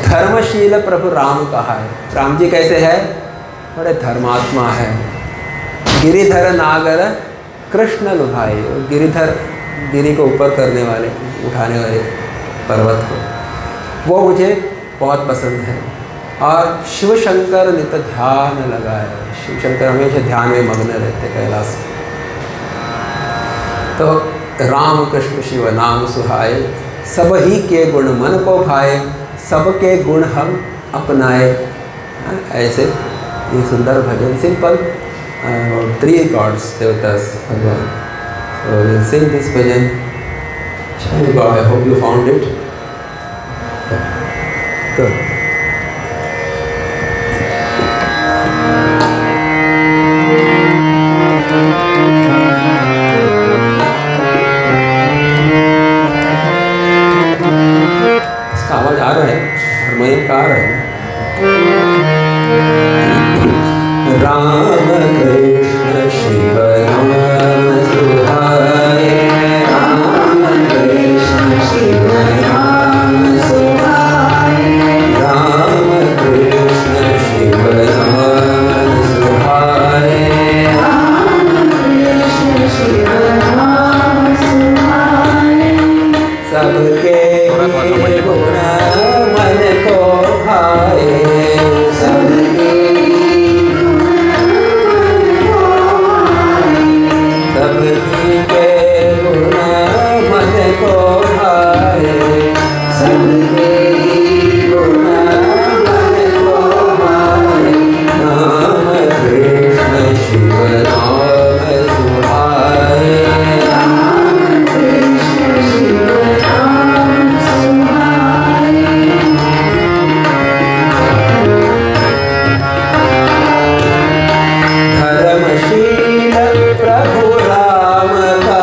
धर्मशील प्रभु राम कहा है। राम जी कैसे है? बड़े धर्मात्मा है। गिरिधर नागर कृष्ण लुभाए। गिरिधर, गिरी को ऊपर करने वाले, उठाने वाले पर्वत को, वो मुझे बहुत पसंद है। और शिव शंकर नित ध्यान लगाए। शिव शंकर हमेशा ध्यान में मग्न रहते कैलाश। तो राम कृष्ण शिव नाम सुहाए, सब ही के गुण मन को भाए, सबके गुण हम अपनाए। ऐसे ये सुंदर भजन, सिंपल 3 chords देवदास भगवान। So we'll sing this bhajan. I hope you found it. Good. इसका आवाज आ रहा है, हारमोनियम का आ रहा है। राम कृष्ण शिव नाम सुहाए, राम कृष्ण शिव नाम सुहाए, राम कृष्ण शिव नाम सुहाए, राम कृष्ण शिव नाम सुहाए, सबके गुण मन को भाए, सबके प्रभु राम का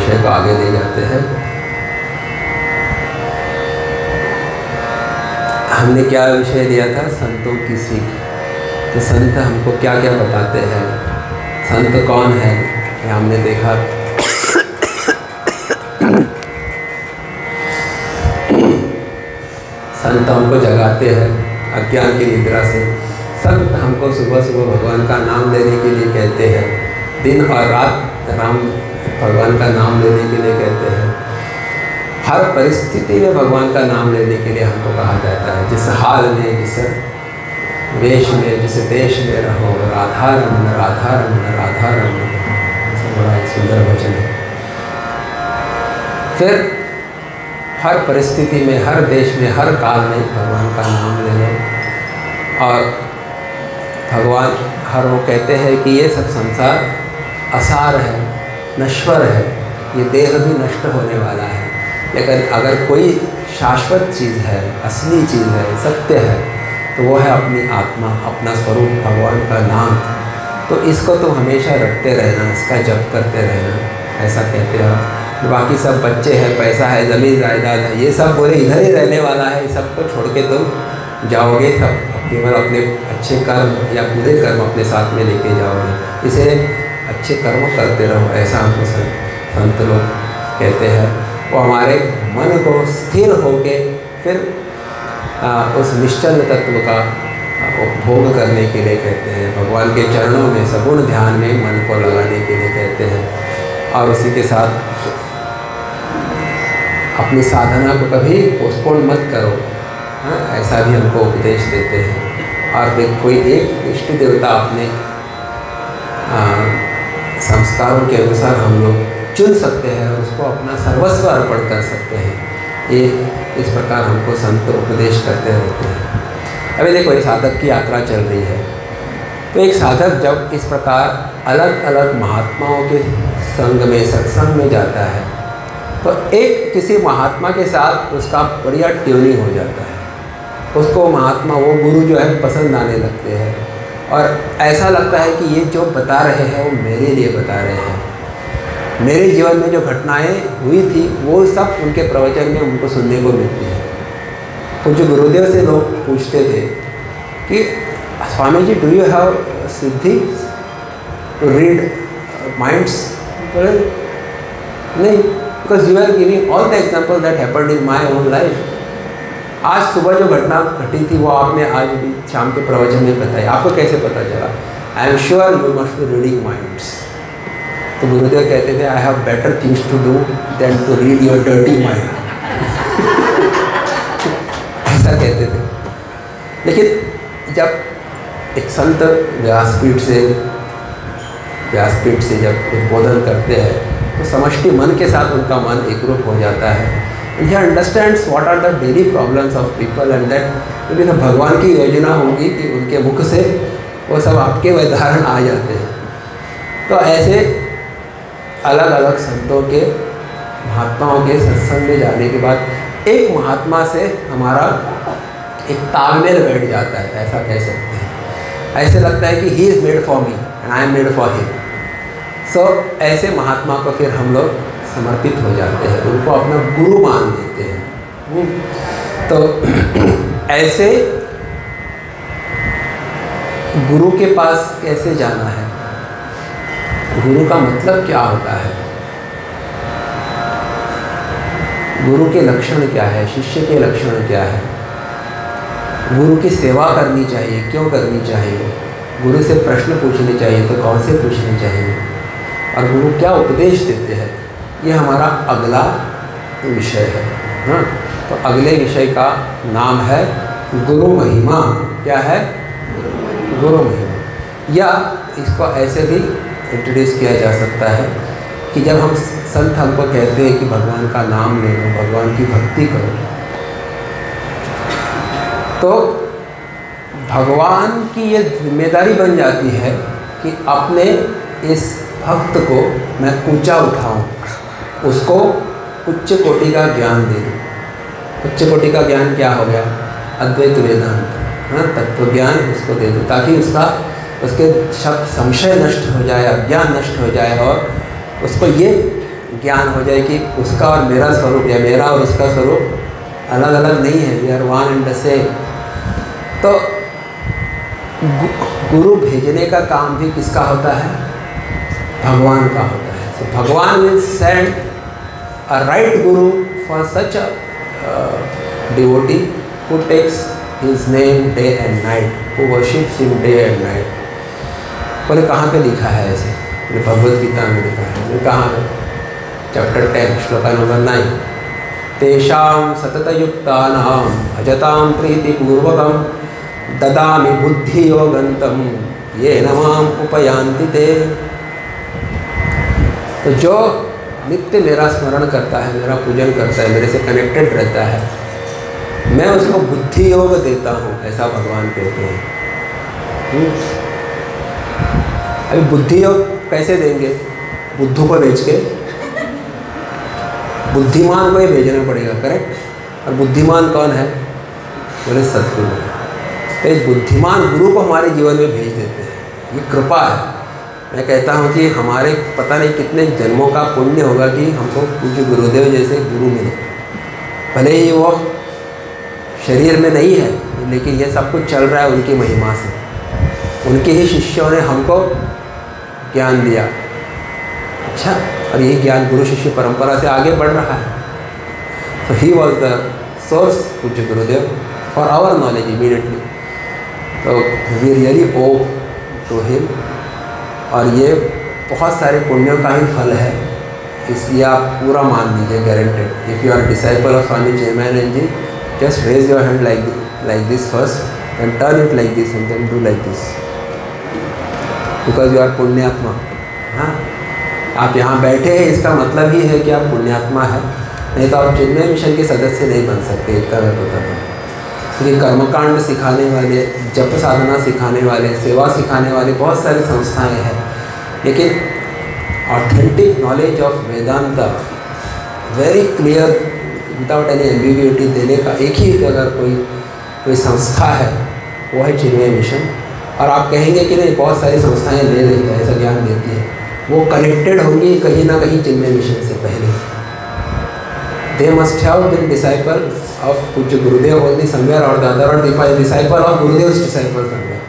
विषय को आगे ले जाते हैं। हमने क्या विषय लिया था? संतों की सीख। तो संत हमको क्या क्या बताते हैं, संत कौन है, ये हमने देखा। संत हमको जगाते हैं अज्ञान की निद्रा से। संत हमको सुबह सुबह भगवान का नाम लेने के लिए कहते हैं, दिन और रात राम भगवान का नाम लेने के लिए कहते हैं। हर परिस्थिति में भगवान का नाम लेने के लिए हमको कहा जाता है। जिस हाल में, जिस वेश में, जिस देश में रहो, राधा रमन राधा रमन राधा रमन। बड़ा एक सुंदर वचन है। फिर हर परिस्थिति में, हर देश में, हर काल में भगवान का नाम ले लो। और भगवान हर वो कहते हैं कि ये सब संसार असार है, नश्वर है, ये देह भी नष्ट होने वाला है, लेकिन अगर कोई शाश्वत चीज़ है, असली चीज़ है, सत्य है, तो वो है अपनी आत्मा, अपना स्वरूप, भगवान का नाम। तो इसको तो हमेशा रटते रहना, इसका जप करते रहना, ऐसा कहते हैं। बाकी सब बच्चे हैं, पैसा है, ज़मीन जायदाद है, ये सब बोले इधर ही रहने वाला है, ये सब को छोड़ के तुम जाओगे, सब केवल अपने अच्छे कर्म या बुरे कर्म अपने साथ में लेके जाओगे, इसे अच्छे कर्म करते रहो, ऐसा हमको संत लोग कहते हैं। वो हमारे मन को स्थिर होके फिर उस निश्चल तत्व का उपभोग करने के लिए कहते हैं। भगवान के चरणों में सगुण ध्यान में मन को लगाने के लिए कहते हैं। और उसी के साथ अपनी साधना को कभी पोस्टपोन मत करो, हाँ, ऐसा भी हमको उपदेश देते हैं। और फिर कोई एक इष्ट देवता अपने संस्कारों के अनुसार हम लोग चुन सकते हैं और उसको अपना सर्वस्व अर्पण कर सकते हैं। ये इस प्रकार हमको संत उपदेश करते रहते हैं। अभी देखो, ये साधक की यात्रा चल रही है, तो एक साधक जब इस प्रकार अलग अलग महात्माओं के संग में, सत्संग में जाता है, तो एक किसी महात्मा के साथ उसका बढ़िया ट्यूनिंग हो जाता है। उसको महात्मा, वो गुरु जो है पसंद आने लगते हैं और ऐसा लगता है कि ये जो बता रहे हैं वो मेरे लिए बता रहे हैं। मेरे जीवन में जो घटनाएं हुई थी वो सब उनके प्रवचन में उनको सुनने को मिलती है। तो जो गुरुदेव से लोग पूछते थे कि swami ji, do you have सिद्धि टू रीड माइंड्स? नहीं, because you are giving all the example that happened in my own life. आज सुबह जो घटना घटी थी वो आपने आज भी शाम के प्रवचन में बताई, आपको कैसे पता चला? I am sure you must be reading minds. तो गुरुदेव कहते थे, I have better things to do than to read your dirty mind. ऐसा कहते थे। लेकिन जब एक संत व्यासपीठ से जब उद्बोधन करते हैं तो समष्टि मन के साथ उनका मन एकरूप हो जाता है। He understands what are the daily problems of people and that, क्योंकि भगवान की योजना होगी कि उनके मुख से वो सब आपके उदाहरण आ जाते हैं। तो ऐसे अलग अलग संतों के, महात्माओं के सत्संग में जाने के बाद एक महात्मा से हमारा एक तालमेल बैठ जाता है, ऐसा कह सकते हैं। ऐसे लगता है कि he is made for me and I am made for him. So ऐसे महात्मा को फिर हम लोग समर्पित हो जाते हैं, उनको अपना गुरु मान लेते हैं। तो ऐसे गुरु के पास कैसे जाना है, गुरु का मतलब क्या होता है, गुरु के लक्षण क्या है, शिष्य के लक्षण क्या है, गुरु की सेवा करनी चाहिए, क्यों करनी चाहिए, गुरु से प्रश्न पूछने चाहिए तो कौन से पूछने चाहिए, और गुरु क्या उपदेश देते हैं, ये हमारा अगला विषय है। हाँ, तो अगले विषय का नाम है गुरु महिमा। क्या है? गुरु महिमा। या इसको ऐसे भी इंट्रोड्यूस किया जा सकता है कि जब हम संत हमको कहते हैं कि भगवान का नाम ले लो, भगवान की भक्ति करो, तो भगवान की ये जिम्मेदारी बन जाती है कि अपने इस भक्त को मैं ऊंचा उठाऊं, उसको उच्च कोटि का ज्ञान दे दूँ। उच्च कोटि का ज्ञान क्या हो गया? अद्वैत वेदांत, हाँ, तत्व ज्ञान उसको दे दूँ, ताकि उसके शक संशय नष्ट हो जाए, अज्ञान नष्ट हो जाए और उसको ये ज्ञान हो जाए कि उसका और मेरा स्वरूप या मेरा और उसका स्वरूप अलग अलग नहीं है, we are one and the same. तो गुरु भेजने का काम भी किसका होता है? भगवान का होता है। So भगवान will send a right Guru for such a devotee who takes his name day and night, who worships him day and night। बोले कहाँ पे लिखा है ऐसे? बोले भगवद गीता में लिखा है। बोले कहाँ पे? चैप्टर 10 श्लोका नंबर 9, तेषां सततयुक्तानां भजतां प्रीतिपूर्वकं ददामि बुद्धियोगन्तं येन माम् उपयान्ति ते। तो जो नित्य मेरा स्मरण करता है, मेरा पूजन करता है, मेरे से कनेक्टेड रहता है, मैं उसको बुद्धि योग देता हूँ, ऐसा भगवान कहते हैं। अभी बुद्धि योग कैसे देंगे? बुद्धू को बेच के बुद्धिमान को ही भेजना पड़ेगा, करेक्ट? और बुद्धिमान कौन है? बोले सतगुरु। तो एक बुद्धिमान गुरु को हमारे जीवन में भेज देते हैं, ये कृपा है। मैं कहता हूँ कि हमारे पता नहीं कितने जन्मों का पुण्य होगा कि हमको पूज्य गुरुदेव जैसे गुरु मिले। भले ही वो शरीर में नहीं है, लेकिन ये सब कुछ चल रहा है उनकी महिमा से। उनके ही शिष्यों ने हमको ज्ञान दिया। अच्छा, और यही ज्ञान गुरु शिष्य परंपरा से आगे बढ़ रहा है। तो he was the source, Pujya Gurudev, for our knowledge immediately. तो we really owe to him. और ये बहुत सारे पुण्यों का ही फल है, इसलिए आप पूरा मान लीजिए, guaranteed. If you are disciple of Swami Chinmayananda ji, just raise your hand like this first, and turn it like this, and then do like this, because you are पुण्यात्मा। हाँ, आप यहाँ बैठे हैं, इसका मतलब ही है कि आप पुण्यात्मा है, नहीं तो आप चिन्मय मिशन के सदस्य नहीं बन सकते। इतना मैं बताता हूँ। ये कर्मकांड सिखाने वाले, जप साधना सिखाने वाले, सेवा सिखाने वाले बहुत सारी संस्थाएं हैं, लेकिन authentic knowledge of Vedanta, very clear, without any ambiguity देने का एक ही अगर कोई संस्था है, वो है चिन्मय मिशन। और आप कहेंगे कि नहीं, बहुत सारी संस्थाएं ले रही है, ऐसा ज्ञान देती है, वो कनेक्टेड होंगी कहीं ना कहीं चिन्मय मिशन से पहले। They must have been disciple of पूज्य गुरुदेव ओनली समवेयर, और the other were disciple of Gurudev's disciple somewhere.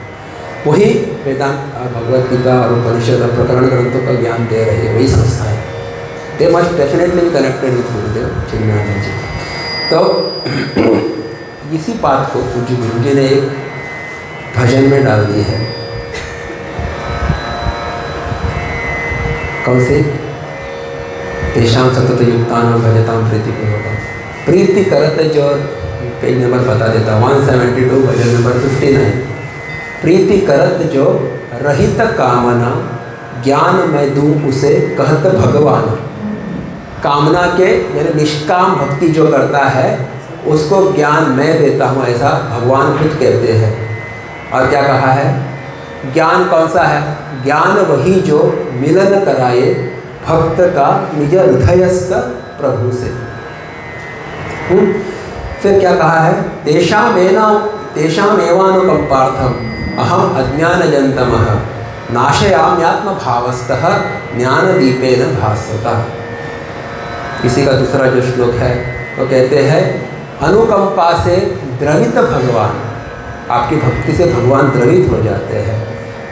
वही वेदांत, भगवद गीता और उपनिषद और प्रकरण ग्रंथों का ज्ञान दे रही है, वही संस्था है। They must definitely be connected with गुरुदेव चिन्मयानंद जी। तो इसी बात को पूज्य गुरु जी ने एक भजन में डाल दी है। कौन से? तेषां सततयुक्तानां भजतां प्रीतिपूर्वकं। प्रीति करत जो, पेज नंबर बता देता, 172 भजन नंबर 59। प्रीति करत जो रहित कामना, ज्ञान मैं दूँ उसे कहत भगवान। कामना के यानी निष्काम भक्ति जो करता है, उसको ज्ञान मैं देता हूँ, ऐसा भगवान खुद कहते हैं। और क्या कहा है? ज्ञान कौन सा है? ज्ञान वही जो मिलन कराए भक्त का निज हृदयस्थ प्रभु से। फिर क्या कहा है? तेषामेवानुकंपार्थम अहम अज्ञानजन्तमः नाशयाम्यात्म भावस्तः ज्ञानदीपेन भास्वतः। इसी का दूसरा जो श्लोक है वो कहते हैं, अनुकंपा से द्रवित भगवान, आपकी भक्ति से भगवान द्रवित हो जाते हैं।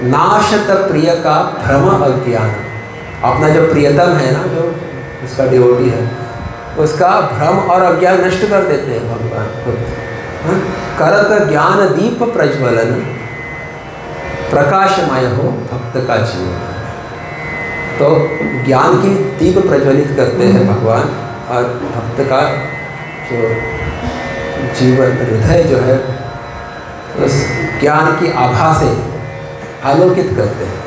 नाशत प्रिय का भ्रम अज्ञान, अपना जो प्रियतम है ना, जो उसका डिवोटी है, उसका भ्रम और अज्ञान नष्ट कर देते हैं भगवान खुद। करत ज्ञान दीप प्रज्वलन, प्रकाशमय हो भक्त का जीवन। तो ज्ञान की दीप प्रज्वलित करते हैं भगवान, और भक्त का जो जीवन, हृदय जो है, उस ज्ञान की आभा से आलोकित करते हैं।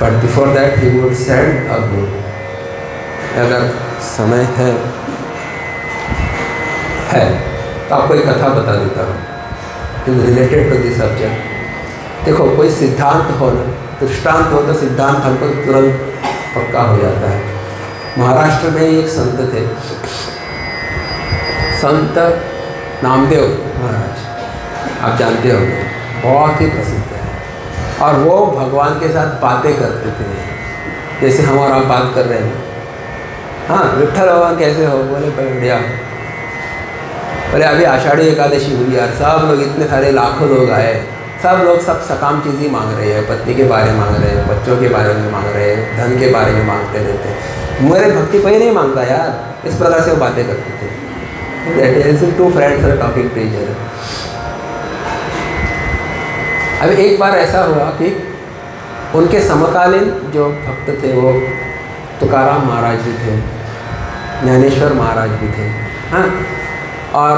But before that he would send a गुरु। अगर समय है तो आपको एक कथा बता देता हूँ रिलेटेड टू दिस सब्जेक्ट। देखो, कोई सिद्धांत हो ना, दृष्टांत हो, तो सिद्धांत हमको तुरंत पक्का हो जाता है। महाराष्ट्र में एक संत थे, संत नामदेव महाराज, आप जानते होंगे, बहुत ही प्रसिद्ध है। और वो भगवान के साथ बातें करते थे, जैसे हम और आप बात कर रहे हैं। हाँ विट्ठल भगवान कैसे हो? बोले बढ़िया। बोले अभी आषाढ़ी एकादशी हुई यार, सब लोग इतने सारे लाखों लोग आए, सब लोग सब सकाम चीज़ ही मांग रहे हैं, पत्नी के बारे में मांग रहे हैं, बच्चों के बारे में मांग रहे हैं, धन के बारे में मांगते रहते हैं। मेरे भक्ति कोई नहीं मांगता यार, इस प्रकार से वो बातें करते थे। Two friends are talking to each other. अब एक बार ऐसा हुआ कि उनके समकालीन जो भक्त थे वो तुकाराम महाराज भी थे, ज्ञानेश्वर महाराज भी थे। हाँ, और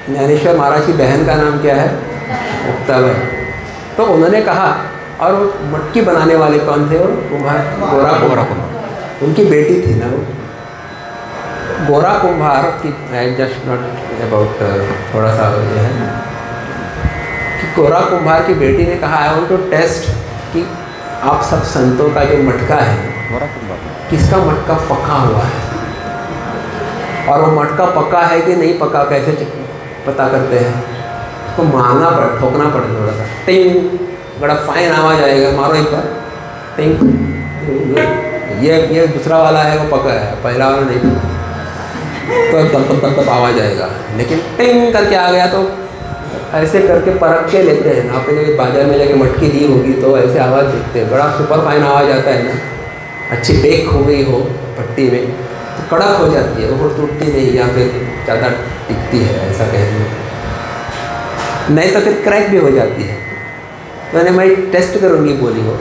ज्ञानेश्वर महाराज की बहन का नाम क्या है? मुक्ताबाई। तो उन्होंने कहा, और वो मटकी बनाने वाले कौन थे? वो कुम्हार, गोरा कुम्हार। उनकी बेटी थी ना वो गोरा कुम्हार की। जस्ट नॉट अबाउट थोड़ा सा ये है कि गोरा कुम्हार की बेटी ने कहा, आई वांट टू टेस्ट कि आप सब संतों का जो मटका है, किसका मटका पका हुआ है, और वो मटका पका है कि नहीं पका कैसे पता करते हैं? तो मारना पड़े, ठोकना पड़े थोड़ा सा, टिंग, बड़ा फाइन आवाज़ आएगा, मारो एक बार, टिंग। ये दूसरा वाला है वो पका है, पहला वाला नहीं पका, तो तब आवाज़ आएगा। लेकिन टिंग करके आ गया तो ऐसे करके परख के लेते हैं ना। आपने जब बाजार में जाके मटकी दी होगी तो ऐसे आवाज़ देखते हैं, बड़ा सुपर फाइन आवाज़ आता है ना, अच्छी बेक हो गई हो भट्टी में तो कड़क हो जाती है, वो टूटती नहीं या फिर ज़्यादा टिकती है, ऐसा कहेंगे। नहीं तो फिर क्रैक भी हो जाती है। मैंने मैं टेस्ट करूँगी बोली वो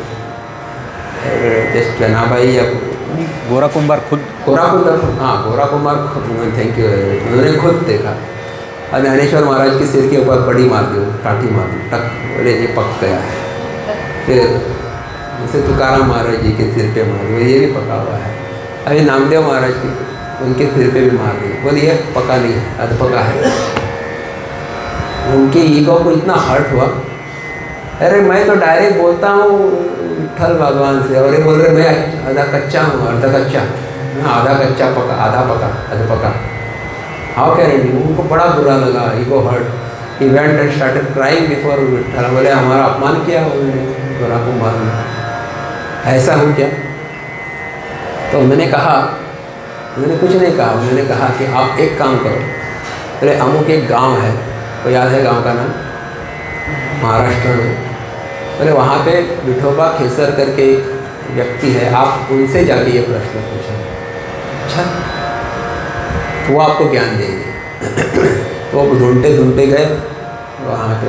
टेस्ट करना भाई। अब गोरा कुम्हार खुद, गोरा कुम्हार, हाँ गोरा कुम्हार खुद, थैंक यू, उन्होंने खुद देखा। और ज्ञानेश्वर महाराज के सिर के ऊपर बड़ी मार दी, काठी मार दी, टक, बोले ये पक गया है। फिर जैसे तुकाराम महाराज जी के सिर पे मार दी, ये भी पका हुआ है। अभी नामदेव महाराज की, उनके सिर पे भी मार दी, बोले ये पका नहीं है, अध पका है। उनके ईगो को इतना हर्ट हुआ, अरे मैं तो डायरेक्ट बोलता हूँ विट्ठल भगवान से, और ये बोल रहे मैं आधा कच्चा हूँ, अर्धा कच्चा, आधा कच्चा पका, आधा पका, अध पका। How can it be? उनको बड़ा बुरा लगा, ego hurt. He went and started crying before Vitthal. बोले हमारा अपमान किया उन्होंने, गोरा कुम्हार ने, ऐसा हो क्या? तो उन्होंने कहा, उन्होंने कुछ नहीं कहा, उन्होंने कहा कि आप एक काम करो। बोले अमुक एक गांव है, तो याद है गांव का नाम? महाराष्ट्र में। बोले वहाँ पे विठोबा खेसर करके एक व्यक्ति है, आप उनसे जाके ये प्रश्न पूछें। अच्छा, तो वो आपको ज्ञान देंगे। तो वो ढूंढते ढूंढते गए वहाँ पे,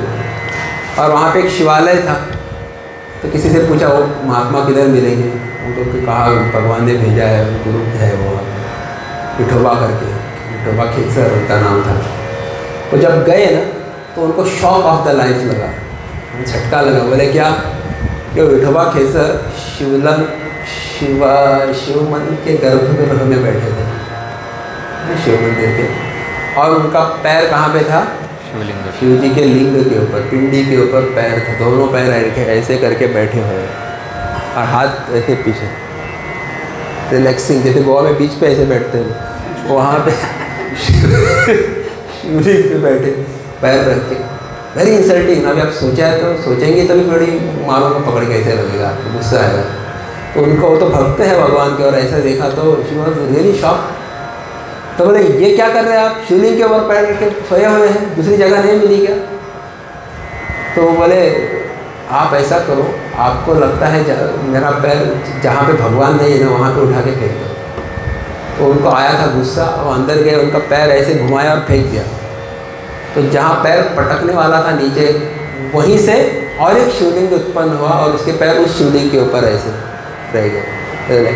और वहाँ पे एक शिवालय था। तो किसी से पूछा वो महात्मा किधर मिलेंगे? उनको कहा भगवान ने भेजा है, गुरु है वो विठोबा करके, विठोबा खेसर उनका नाम था। वो जब गए ना तो उनको शॉक ऑफ द लाइफ लगा, झटका लगा। बोले क्या? कि विठोबा खेसर शिव मंदिर के गर्भगृह में बैठे थे, शिव मंदिर के, और उनका पैर कहाँ पे था? शिवलिंग, शिव जी के लिंग के ऊपर, पिंडी के ऊपर पैर था, दोनों पैर ऐसे करके बैठे हुए, और हाथ ऐसे पीछे रिलैक्सिंग, जैसे गोवा में बीच पे ऐसे बैठते हैं, वहाँ पे शिवलिंग पे बैठे पैर रख के। Very insulting. अभी आप सोचा है तो सोचेंगे तो भी बड़ी मारूंगा पकड़ के, ऐसे लगेगा, आपको गुस्सा आएगा। तो उनको, वो तो भक्त है भगवान के, और ऐसा देखा तो शी वॉज रियली शॉक। तो बोले ये क्या कर रहे हैं आप? शिवलिंग के ऊपर पैर रख के सोए हुए हैं, दूसरी जगह नहीं मिली क्या? तो वो बोले आप ऐसा करो, आपको लगता है मेरा पैर जहाँ पे भगवान नहीं है ना वहाँ पे उठा के फेंक दो। तो उनको आया था गुस्सा, वो अंदर गए, उनका पैर ऐसे घुमाया और फेंक दिया। तो जहाँ पैर पटकने वाला था नीचे, वहीं से और एक शिवलिंग उत्पन्न हुआ, और उसके पैर उस शिवलिंग के ऊपर ऐसे रह गए।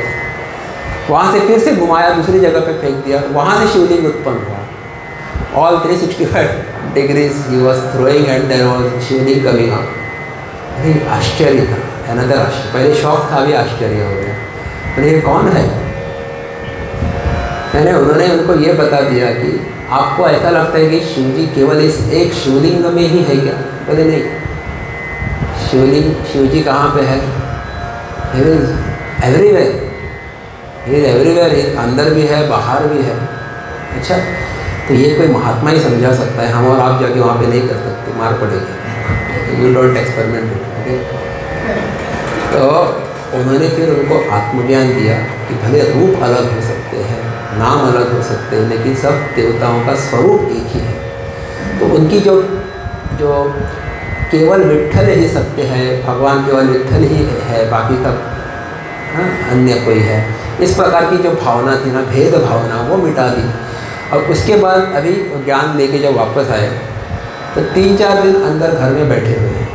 वहाँ से फिर से घुमाया, दूसरी जगह पे फेंक दिया, वहाँ से शिवलिंग उत्पन्न हुआ। All 365 degrees he was throwing and there was Shivling coming up. अरे आश्चर्य था, अनदर आश्चर्य। पहले शौक था, अभी आश्चर्य हो गया। तो ये कौन है? मैंने, उन्होंने उनको ये बता दिया कि आपको ऐसा लगता है कि शिव जी केवल इस एक शिवलिंग में ही है क्या? बोले नहीं, शिवलिंग, शिव जी कहाँ पे है? He is everywhere, he is everywhere, अंदर भी है, बाहर भी है। अच्छा, तो ये कोई महात्मा ही समझा सकता है, हम और आप जाके वहाँ पे नहीं कर सकते, मार पड़ेगी। You don't experiment it, okay? तो उन्होंने फिर उनको आत्मज्ञान दिया कि भले रूप अलग हो सकते हैं, नाम अलग हो सकते हैं, लेकिन सब देवताओं का स्वरूप एक ही है। तो उनकी जो केवल विट्ठल ही सत्य है, भगवान केवल विट्ठल ही है, बाकी सब अन्य कोई है, इस प्रकार की जो भावना थी ना, भेद भावना, वो मिटा दी। और उसके बाद अभी ज्ञान लेके जब वापस आए तो 3-4 दिन अंदर घर में बैठे हुए हैं।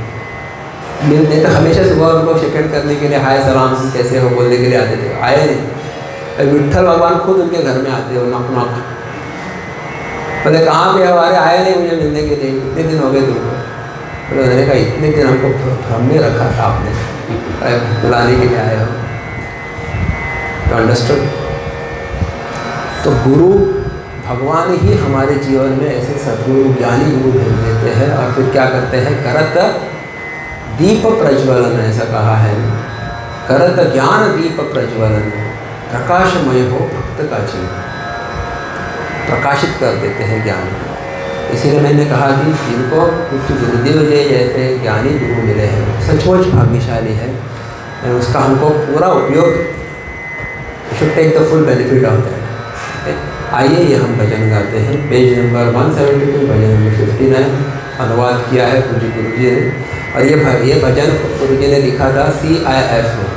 नहीं तो हमेशा सुबह उनको सेकंड करने के लिए हाय सलाम कैसे हो बोलने के लिए आते थे, आए नहीं। विट्ठल भगवान खुद उनके घर में आते हो, नॉक नॉक, बोले कहाँ पे हो? अरे आए नहीं मुझे मिलने के लिए, इतने दिन हो गए तुमको। बोले मैंने कहा इतने दिन हमको भ्रम में रखा था आपने, बुलाने के लिए आए हो। तो अंडरस्टूड। तो गुरु भगवान ही हमारे जीवन में ऐसे सद्गुरु ज्ञानी गुरु भेज देते हैं और फिर क्या करते हैं, करत दीप प्रज्वलन, ऐसा कहा है, करत ज्ञान दीप प्रज्वलन, प्रकाशमय हो भक्त का जीवन, प्रकाशित कर देते हैं ज्ञान को। इसीलिए मैंने कहा कि जिनको कुछ गुरुदेव जैसे ज्ञानी गुरु मिले हैं सचमुच भाग्यशाली है, उसका हमको पूरा उपयोग, should take the full benefit of that. आइए ये हम भजन गाते हैं, पेज नंबर 172, भजन नंबर 59, अनुवाद किया है पूज्य गुरु जी ने। और ये भजन गुरु जी ने लिखा था CIF में,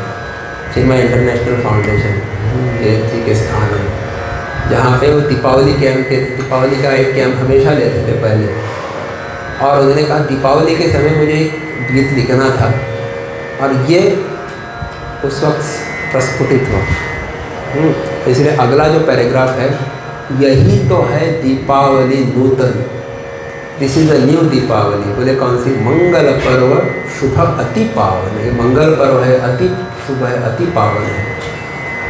चिन्मय इंटरनेशनल फाउंडेशन के स्थान में, जहाँ पे वो दीपावली का एक कैंप हमेशा लेते थे पहले। और उन्होंने कहा दीपावली के समय मुझे एक गीत लिखना था और ये उस वक्त प्रस्फुटित हुआ। इसलिए अगला जो पैराग्राफ है, यही तो है दीपावली नूतन, this is a new Deepavali. बोले कौन सी? मंगल पर्व शुभ अति पावन। ये मंगल पर्व है, अति शुभ है, अति पावन है।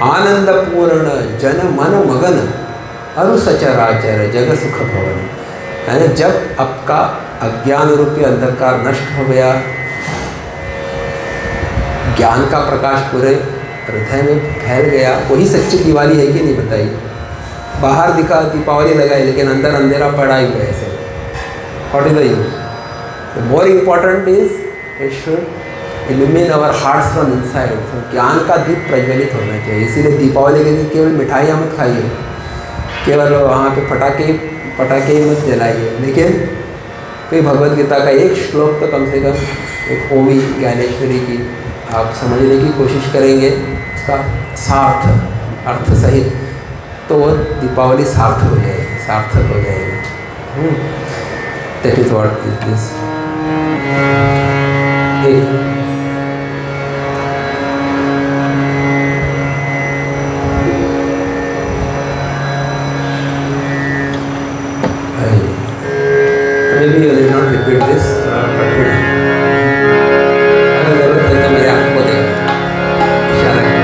आनंद पूर्ण जन मन मगन, अरु सचराचर जग सुख भवन। यानी जब आपका अज्ञान रूपी अंधकार नष्ट हो गया, ज्ञान का प्रकाश पूरे हृदय में फैल गया, वही सच्ची दिवाली है कि नहीं बताइए? बाहर दिखा दीपावली लगाई लेकिन अंदर अंधेरा पड़ा ही है ऐसे। What is the use? The more important is it should illuminate our hearts from inside. ज्ञान का दीप प्रज्वलित होना चाहिए। इसीलिए दीपावली के दिन केवल मिठाइयाँ मत खाइए, केवल वहाँ पे पटाखे ही मत जलाइए, लेकिन कोई भगवद गीता का एक श्लोक तो कम से कम, एक ओवी ज्ञानेश्वरी की आप समझने की कोशिश करेंगे, उसका सार्थ अर्थ सहित, तो वो दीपावली सार्थक हो जाएगी। That is what is this. Maybe you will not repeat this, but अगर जरूरत है तो मेरे आँखों को देखो, इशारा करो।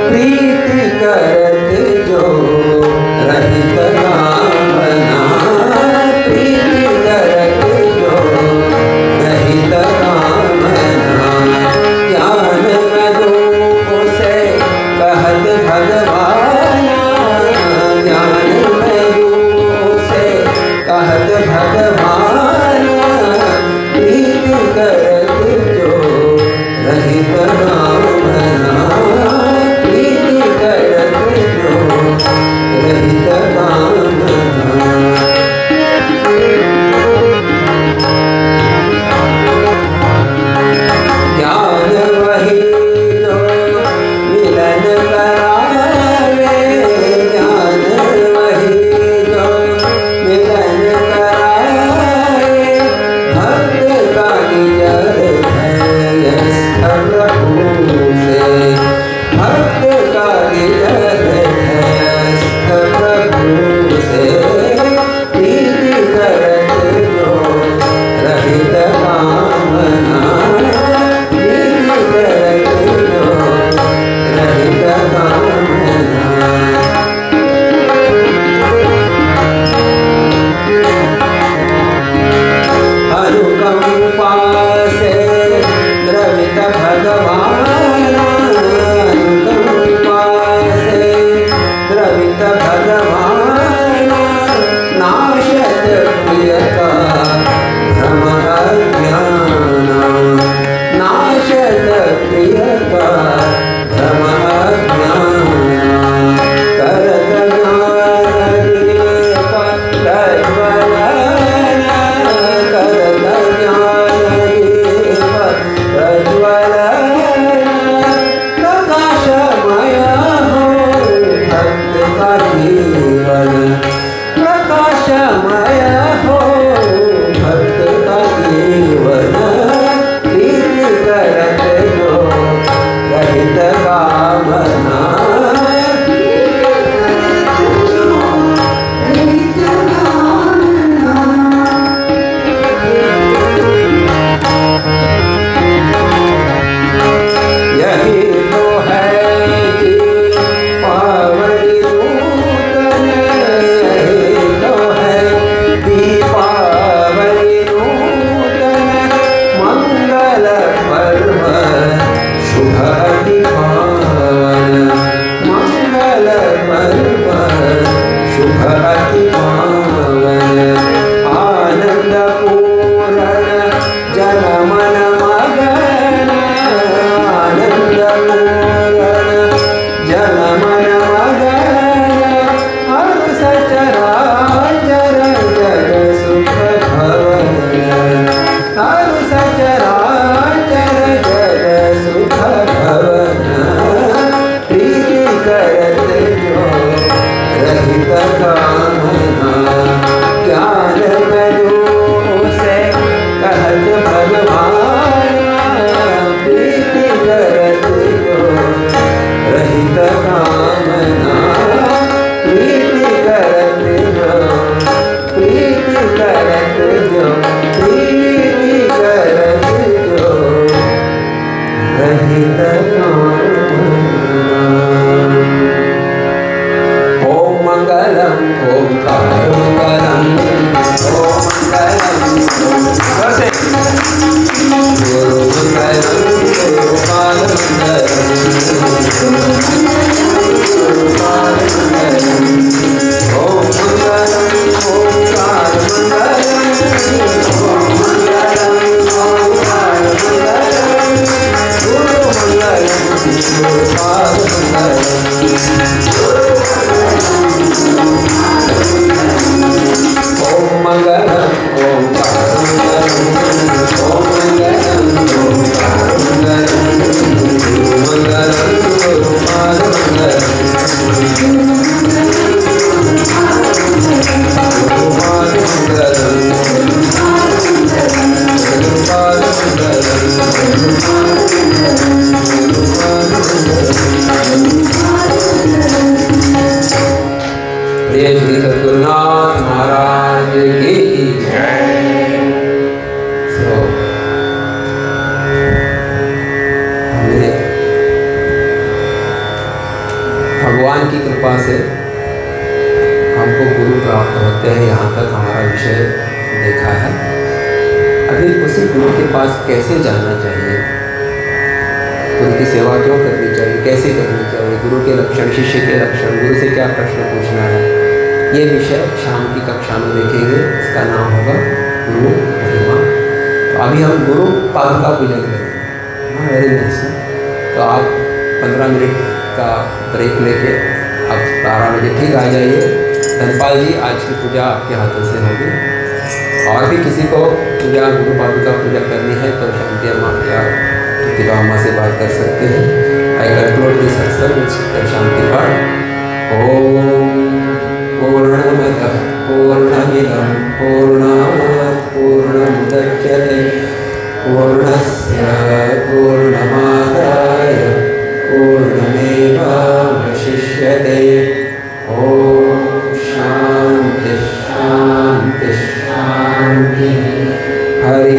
प्रीति करत जो रहित कामना, प्रीति करत जो रहित कामना, ज्ञान मधु उसे कहत भगवाना, ज्ञान मधु उसे कहत भगवाना, प्रीति करत जो रहित कामना, प्रीति करत जो रहित कामना। ज्ञान वही जो मिलन करावे, ज्ञान वही जो मिलन करावे, भक्त का निजर है स्थल ओम मंगलम ओंकार मंगलम ओम मंगलम गुरु मंगलम गोपाल मंगलम ओम मंगलम ओंकार मंगलम ओम मंगलम ओंकार मंगलम गुरु मंगलम गोपाल मंगलम ओम मंगलम ओंकार मंगलम ओम मंगलम ओंकार मंगलम गुरु मंगलम गोपाल मंगलम श्री सद्गुरुनाथ महाराज की हमने भगवान की कृपा से हमको गुरु प्राप्त होते हैं, यहाँ तक हमारा विषय देखा है। अभी उसी गुरु के पास कैसे जाना चाहिए, उनकी सेवा क्यों करनी चाहिए, कैसे करनी चाहिए, गुरु के लक्षण, शिष्य के लक्षण, गुरु से क्या प्रश्न पूछना है, ये विषय शाम की कक्षा में देखेंगे। इसका नाम होगा गुरु महिमा। तो अभी हम गुरु पाद का पूजन करेंगे। हाँ, वेरी नाइस। तो आप 15 मिनट का ब्रेक लेके आप 12 बजे ठीक आ जाइए। धनपाल जी, आज की पूजा आपके हाथों से होगी। और भी किसी को पूजा गुरु पाद का पूजा करनी है तो शांति अम्मा या प्रतिभा अम्मा से बात कर सकते हैं। आई कंक्लूड दिस सत्संग शांति पाठ। ओम पूर्णमदः पूर्णमिदं पूर्णात् पूर्णमुदच्यते पूर्णस्य पूर्णमादाय पूर्णमेवावशिष्यते। ओम शांति शांति शांति। हरि